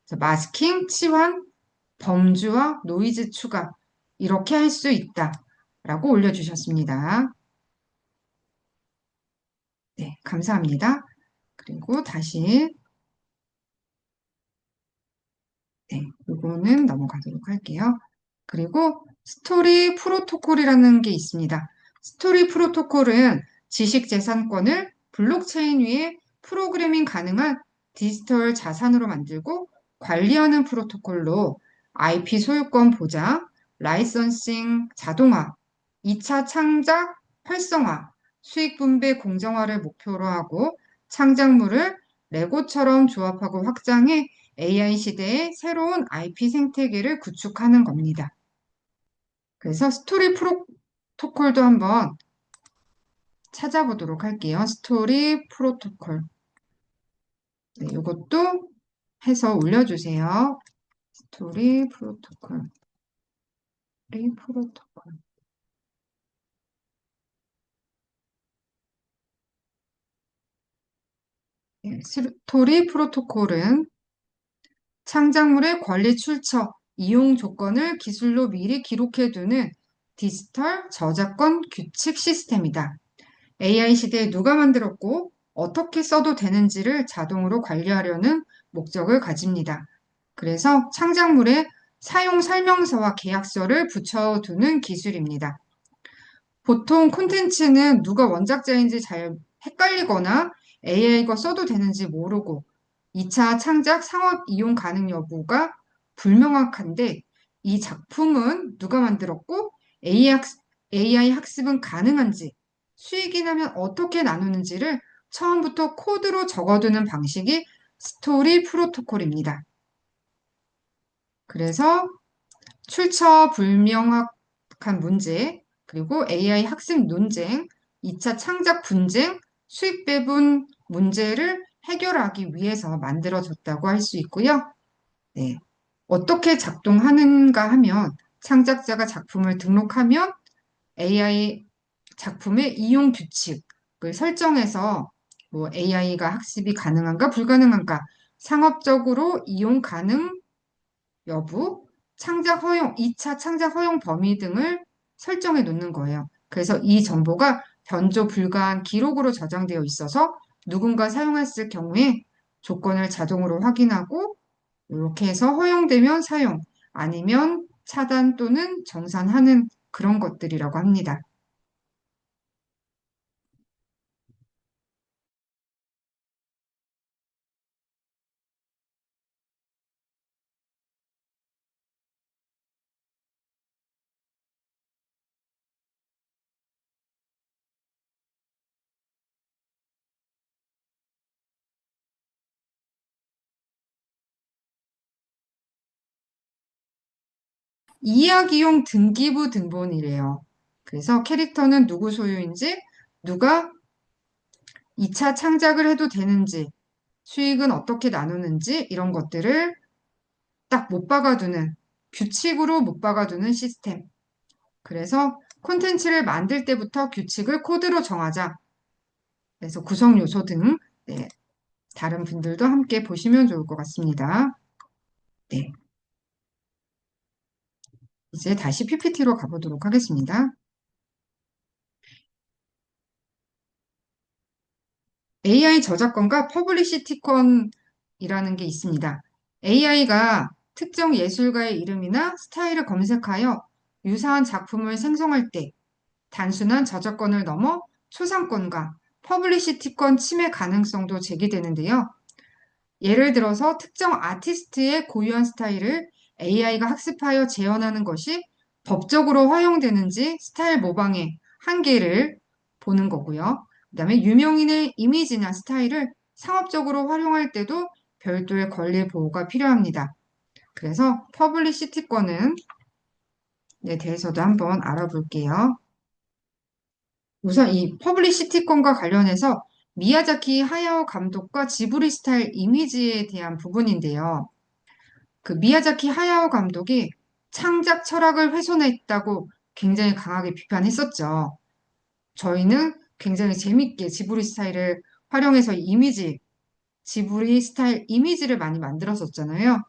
그래서 마스킹, 치환, 범주와 노이즈 추가. 이렇게 할 수 있다. 라고 올려주셨습니다. 네, 감사합니다. 그리고 다시, 이거는 넘어가도록 할게요. 그리고 스토리 프로토콜이라는 게 있습니다. 스토리 프로토콜은 지식재산권을 블록체인 위에 프로그래밍 가능한 디지털 자산으로 만들고 관리하는 프로토콜로 IP 소유권 보장, 라이선싱 자동화, 2차 창작 활성화, 수익 분배 공정화를 목표로 하고 창작물을 레고처럼 조합하고 확장해 AI 시대의 새로운 IP 생태계를 구축하는 겁니다. 그래서 스토리 프로토콜도 한번 찾아보도록 할게요. 스토리 프로토콜. 네, 이것도 해서 올려주세요. 스토리 프로토콜. 스토리 프로토콜. 스토리 프로토콜은 창작물의 권리 출처, 이용 조건을 기술로 미리 기록해두는 디지털 저작권 규칙 시스템이다. AI 시대에 누가 만들었고 어떻게 써도 되는지를 자동으로 관리하려는 목적을 가집니다. 그래서 창작물에 사용 설명서와 계약서를 붙여두는 기술입니다. 보통 콘텐츠는 누가 원작자인지 잘 헷갈리거나 AI가 써도 되는지 모르고 2차 창작 상업 이용 가능 여부가 불명확한데 이 작품은 누가 만들었고 AI 학습은 가능한지 수익이 나면 어떻게 나누는지를 처음부터 코드로 적어두는 방식이 스토리 프로토콜입니다. 그래서 출처 불명확한 문제, 그리고 AI 학습 논쟁, 2차 창작 분쟁, 수익 배분 문제를 해결하기 위해서 만들어졌다고 할 수 있고요. 네. 어떻게 작동하는가 하면 창작자가 작품을 등록하면 AI 작품의 이용 규칙을 설정해서 뭐 AI가 학습이 가능한가 불가능한가 상업적으로 이용 가능 여부, 창작 허용, 2차 창작 허용 범위 등을 설정해 놓는 거예요. 그래서 이 정보가 변조 불가한 기록으로 저장되어 있어서 누군가 사용했을 경우에 조건을 자동으로 확인하고 이렇게 해서 허용되면 사용, 아니면 차단 또는 정산하는 그런 것들이라고 합니다. 이야기용 등기부 등본이래요. 그래서 캐릭터는 누구 소유인지, 누가 2차 창작을 해도 되는지, 수익은 어떻게 나누는지 이런 것들을 딱 못 박아두는, 규칙으로 못 박아두는 시스템. 그래서 콘텐츠를 만들 때부터 규칙을 코드로 정하자. 그래서 구성 요소 등 다른 분들도 함께 보시면 좋을 것 같습니다. 네. 이제 다시 PPT로 가보도록 하겠습니다. AI 저작권과 퍼블리시티권이라는 게 있습니다. AI가 특정 예술가의 이름이나 스타일을 검색하여 유사한 작품을 생성할 때 단순한 저작권을 넘어 초상권과 퍼블리시티권 침해 가능성도 제기되는데요. 예를 들어서 특정 아티스트의 고유한 스타일을 AI가 학습하여 재현하는 것이 법적으로 허용되는지 스타일 모방의 한계를 보는 거고요. 그다음에 유명인의 이미지나 스타일을 상업적으로 활용할 때도 별도의 권리 보호가 필요합니다. 그래서 퍼블리시티권은 네, 대해서도 한번 알아볼게요. 우선 이 퍼블리시티권과 관련해서 미야자키 하야오 감독과 지브리 스타일 이미지에 대한 부분인데요. 그 미야자키 하야오 감독이 창작 철학을 훼손했다고 굉장히 강하게 비판했었죠. 저희는 굉장히 재밌게 지브리 스타일을 활용해서 지브리 스타일 이미지를 많이 만들었었잖아요.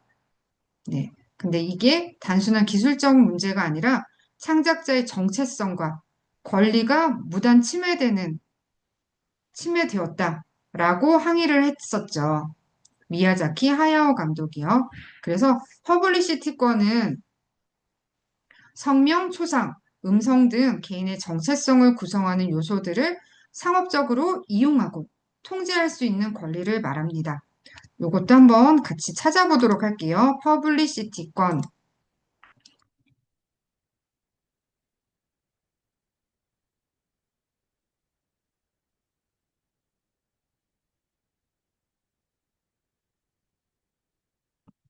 네. 근데 이게 단순한 기술적 문제가 아니라 창작자의 정체성과 권리가 무단 침해되었다라고 항의를 했었죠. 미야자키 하야오 감독이요. 그래서 퍼블리시티권은 성명, 초상, 음성 등 개인의 정체성을 구성하는 요소들을 상업적으로 이용하고 통제할 수 있는 권리를 말합니다. 이것도 한번 같이 찾아보도록 할게요. 퍼블리시티권.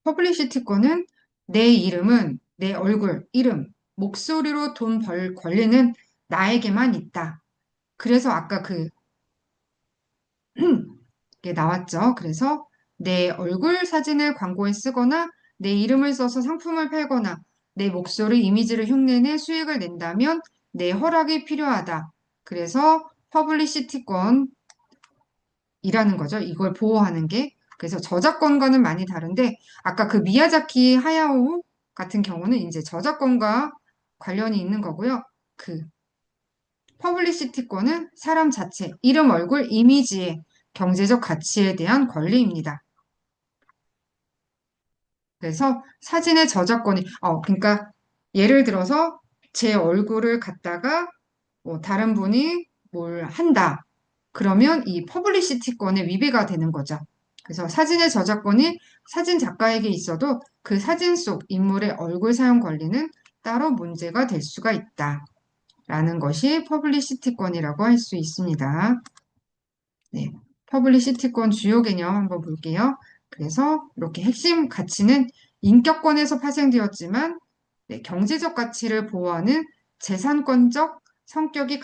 퍼블리시티권은 내 이름은 내 얼굴, 이름, 목소리로 돈 벌 권리는 나에게만 있다. 그래서 아까 게 나왔죠. 그래서 내 얼굴 사진을 광고에 쓰거나 내 이름을 써서 상품을 팔거나 내 목소리 이미지를 흉내내 수익을 낸다면 내 허락이 필요하다. 그래서 퍼블리시티권이라는 거죠. 이걸 보호하는 게. 그래서 저작권과는 많이 다른데 아까 그 미야자키 하야오 같은 경우는 이제 저작권과 관련이 있는 거고요. 그 퍼블리시티권은 사람 자체, 이름, 얼굴, 이미지의 경제적 가치에 대한 권리입니다. 그래서 사진의 저작권이, 그러니까 예를 들어서 제 얼굴을 갖다가 뭐 다른 분이 뭘 한다. 그러면 이 퍼블리시티권의 위배가 되는 거죠. 그래서 사진의 저작권이 사진 작가에게 있어도 그 사진 속 인물의 얼굴 사용 권리는 따로 문제가 될 수가 있다. 라는 것이 퍼블리시티권이라고 할 수 있습니다. 네, 퍼블리시티권 주요 개념 한번 볼게요. 그래서 이렇게 핵심 가치는 인격권에서 파생되었지만 네, 경제적 가치를 보호하는 재산권적 성격이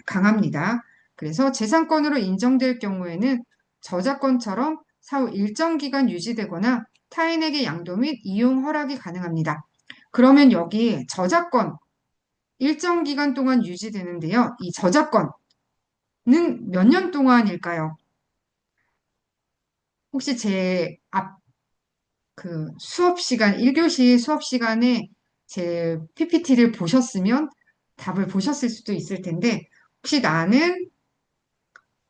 강합니다. 그래서 재산권으로 인정될 경우에는 저작권처럼 사후 일정 기간 유지되거나 타인에게 양도 및 이용 허락이 가능합니다. 그러면 여기 저작권 일정 기간 동안 유지되는데요. 이 저작권은 몇 년 동안일까요? 혹시 수업 시간, 1교시 수업 시간에 제 PPT를 보셨으면 답을 보셨을 수도 있을 텐데, 혹시 나는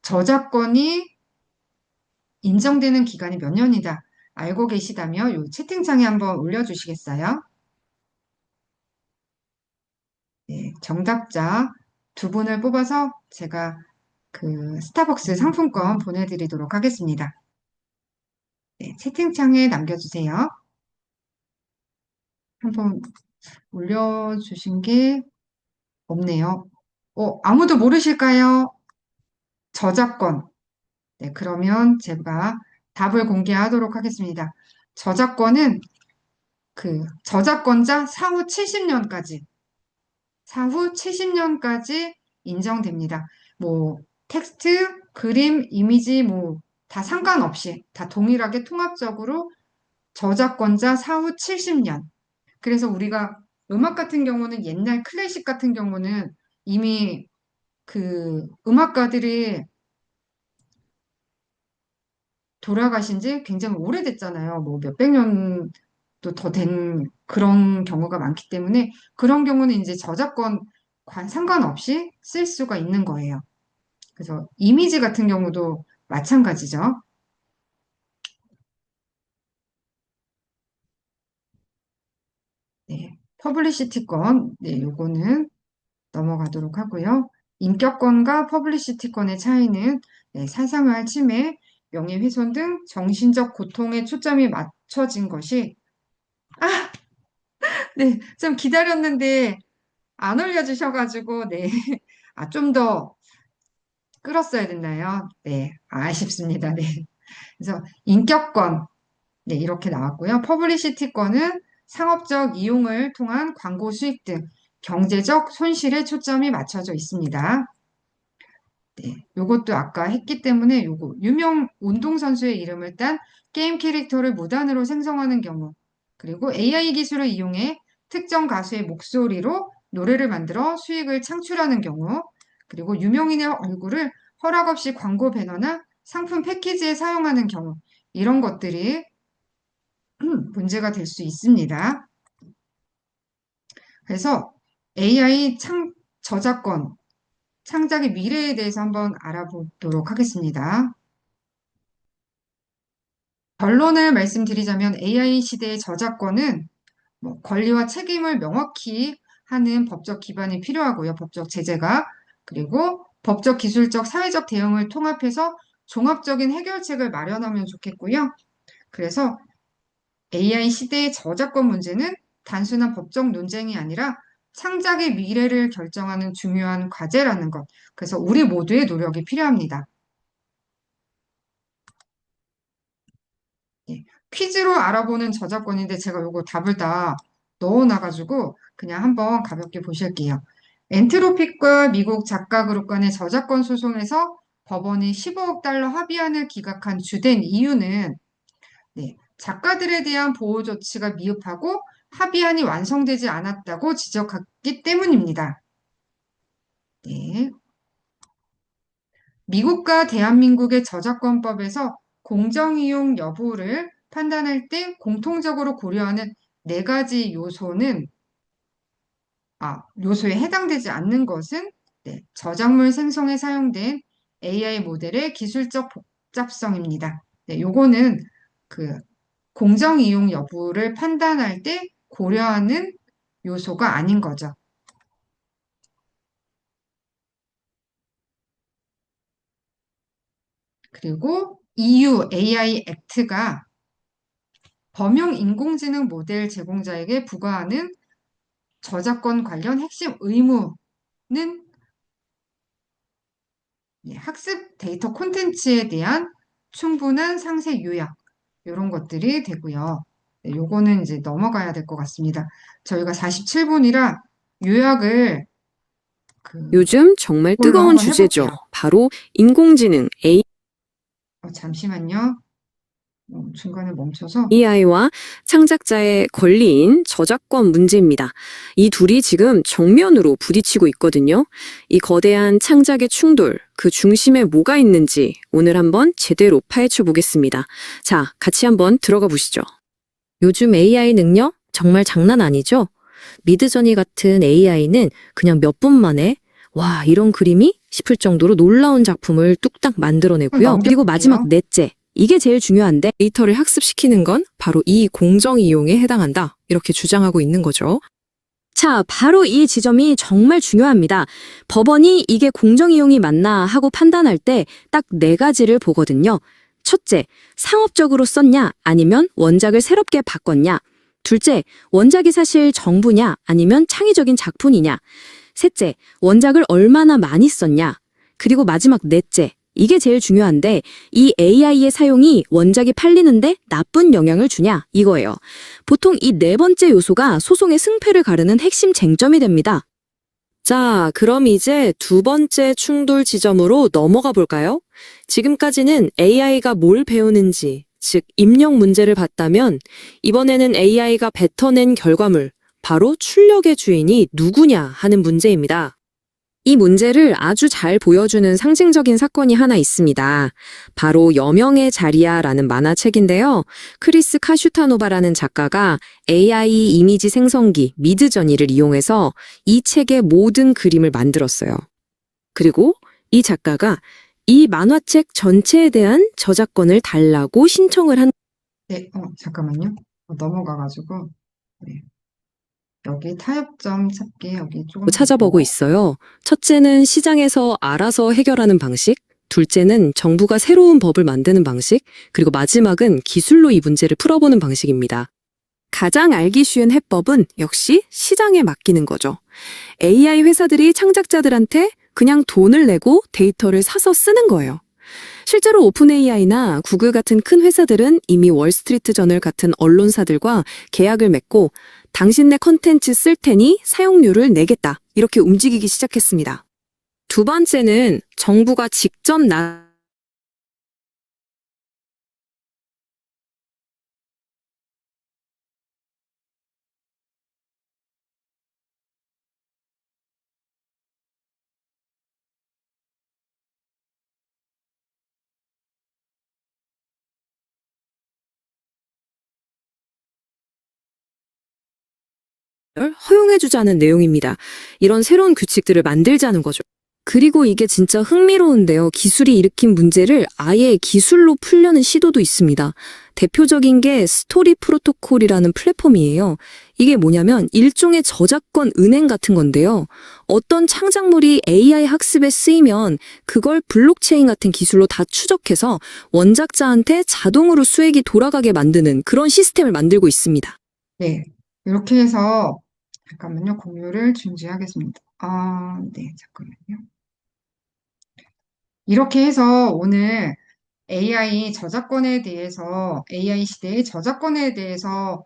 저작권이 인정되는 기간이 몇 년이다 알고 계시다면 이 채팅창에 한번 올려주시겠어요? 네, 정답자 두 분을 뽑아서 제가 그 스타벅스 상품권 보내드리도록 하겠습니다. 네, 채팅창에 남겨주세요. 한번 올려주신 게 없네요. 아무도 모르실까요? 저작권. 네, 그러면 제가 답을 공개하도록 하겠습니다. 저작권은 그 저작권자 사후 70년까지 인정됩니다. 뭐 텍스트, 그림, 이미지 뭐 다 상관없이 다 동일하게 통합적으로 저작권자 사후 70년. 그래서 우리가 음악 같은 경우는 옛날 클래식 같은 경우는 이미 그 음악가들이 돌아가신 지 굉장히 오래됐잖아요. 뭐 몇백 년도 더 된 그런 경우가 많기 때문에 그런 경우는 이제 저작권 상관없이 쓸 수가 있는 거예요. 그래서 이미지 같은 경우도 마찬가지죠. 퍼블리시티권, 네, 요거는 넘어가도록 하고요. 인격권과 퍼블리시티권의 차이는 네, 사상활 침해, 명예훼손 등 정신적 고통에 초점이 맞춰진 것이 네, 좀 기다렸는데 안 올려주셔가지고 네, 좀 더 끌었어야 됐나요? 네, 아쉽습니다. 네, 그래서 인격권, 네, 이렇게 나왔고요. 퍼블리시티권은 상업적 이용을 통한 광고 수익 등 경제적 손실에 초점이 맞춰져 있습니다. 네, 요것도 아까 했기 때문에 요거 유명 운동선수의 이름을 딴 게임 캐릭터를 무단으로 생성하는 경우 그리고 AI 기술을 이용해 특정 가수의 목소리로 노래를 만들어 수익을 창출하는 경우 그리고 유명인의 얼굴을 허락 없이 광고 배너나 상품 패키지에 사용하는 경우 이런 것들이 문제가 될 수 있습니다. 그래서 AI 저작권 창작의 미래에 대해서 한번 알아보도록 하겠습니다. 결론을 말씀드리자면 AI 시대의 저작권은 권리와 책임을 명확히 하는 법적 기반이 필요하고요. 법적 제재가. 그리고 법적, 기술적, 사회적 대응을 통합해서 종합적인 해결책을 마련하면 좋겠고요. 그래서 AI 시대의 저작권 문제는 단순한 법적 논쟁이 아니라 창작의 미래를 결정하는 중요한 과제라는 것. 그래서 우리 모두의 노력이 필요합니다. 예, 퀴즈로 알아보는 저작권인데 제가 요거 답을 다 넣어놔가지고 그냥 한번 가볍게 보실게요. 엔트로픽과 미국 작가 그룹 간의 저작권 소송에서 법원이 15억 달러 합의안을 기각한 주된 이유는 네, 작가들에 대한 보호 조치가 미흡하고 합의안이 완성되지 않았다고 지적했기 때문입니다. 네. 미국과 대한민국의 저작권법에서 공정이용 여부를 판단할 때 공통적으로 고려하는 네 가지 요소에 해당되지 않는 것은 네, 저작물 생성에 사용된 AI 모델의 기술적 복잡성입니다. 네, 요거는 그 공정이용 여부를 판단할 때 고려하는 요소가 아닌 거죠. 그리고 EU AI 액트가 범용 인공지능 모델 제공자에게 부과하는 저작권 관련 핵심 의무는 학습 데이터 콘텐츠에 대한 충분한 상세 요약 이런 것들이 되고요. 네, 요거는 이제 넘어가야 될 것 같습니다. 저희가 47분이라 요약을 요즘 정말 이걸로 뜨거운 한번 주제죠. 해볼게요. 바로 인공지능 잠시만요. 중간에 멈춰서 AI와 창작자의 권리인 저작권 문제입니다. 이 둘이 지금 정면으로 부딪히고 있거든요. 이 거대한 창작의 충돌, 그 중심에 뭐가 있는지 오늘 한번 제대로 파헤쳐 보겠습니다. 자, 같이 한번 들어가 보시죠. 요즘 AI 능력 정말 장난 아니죠? 미드저니 같은 AI는 그냥 몇 분 만에 와, 이런 그림이 싶을 정도로 놀라운 작품을 뚝딱 만들어내고요. 그리고 마지막 넷째. 이게 제일 중요한데 데이터를 학습시키는 건 바로 이 공정이용에 해당한다. 이렇게 주장하고 있는 거죠. 자, 바로 이 지점이 정말 중요합니다. 법원이 이게 공정이용이 맞나 하고 판단할 때 딱 네 가지를 보거든요. 첫째, 상업적으로 썼냐 아니면 원작을 새롭게 바꿨냐. 둘째, 원작이 사실 정부냐 아니면 창의적인 작품이냐. 셋째, 원작을 얼마나 많이 썼냐. 그리고 마지막 넷째, 이게 제일 중요한데 이 AI의 사용이 원작이 팔리는데 나쁜 영향을 주냐 이거예요. 보통 이 네 번째 요소가 소송의 승패를 가르는 핵심 쟁점이 됩니다. 자, 그럼 이제 두 번째 충돌 지점으로 넘어가 볼까요? 지금까지는 AI가 뭘 배우는지, 즉 입력 문제를 봤다면 이번에는 AI가 뱉어낸 결과물, 바로 출력의 주인이 누구냐 하는 문제입니다. 이 문제를 아주 잘 보여주는 상징적인 사건이 하나 있습니다. 바로 여명의 자리야라는 만화책인데요. 크리스 카슈타노바라는 작가가 AI 이미지 생성기 미드저니를 이용해서 이 책의 모든 그림을 만들었어요. 그리고 이 작가가 이 만화책 전체에 대한 저작권을 달라고 신청을 한 네, 잠깐만요. 넘어가가지고 네. 여기 타협점 찾기 여기 조금 찾아보고 보고. 있어요. 첫째는 시장에서 알아서 해결하는 방식, 둘째는 정부가 새로운 법을 만드는 방식, 그리고 마지막은 기술로 이 문제를 풀어보는 방식입니다. 가장 알기 쉬운 해법은 역시 시장에 맡기는 거죠. AI 회사들이 창작자들한테 그냥 돈을 내고 데이터를 사서 쓰는 거예요. 실제로 오픈 AI나 구글 같은 큰 회사들은 이미 월스트리트 저널 같은 언론사들과 계약을 맺고 당신네 컨텐츠 쓸 테니 사용료를 내겠다. 이렇게 움직이기 시작했습니다. 두 번째는 정부가 직접 허용해주자는 내용입니다. 이런 새로운 규칙들을 만들자는 거죠. 그리고 이게 진짜 흥미로운데요. 기술이 일으킨 문제를 아예 기술로 풀려는 시도도 있습니다. 대표적인 게 스토리 프로토콜이라는 플랫폼이에요. 이게 뭐냐면 일종의 저작권 은행 같은 건데요. 어떤 창작물이 AI 학습에 쓰이면 그걸 블록체인 같은 기술로 다 추적해서 원작자한테 자동으로 수익이 돌아가게 만드는 그런 시스템을 만들고 있습니다. 네, 이렇게 해서 잠깐만요. 공유를 중지하겠습니다. 네, 잠깐만요. 이렇게 해서 오늘 AI 시대의 저작권에 대해서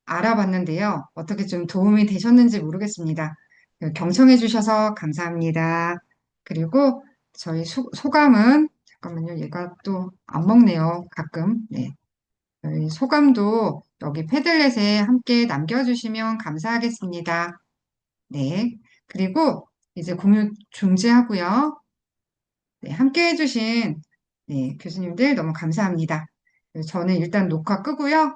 알아봤는데요. 어떻게 좀 도움이 되셨는지 모르겠습니다. 경청해 주셔서 감사합니다. 그리고 저희 소감은, 잠깐만요. 얘가 또 안 먹네요. 가끔. 네. 저희 소감도 여기 패들렛에 함께 남겨주시면 감사하겠습니다. 네. 그리고 이제 공유 중지하고요. 네, 함께 해주신 네, 교수님들 너무 감사합니다. 저는 일단 녹화 끄고요.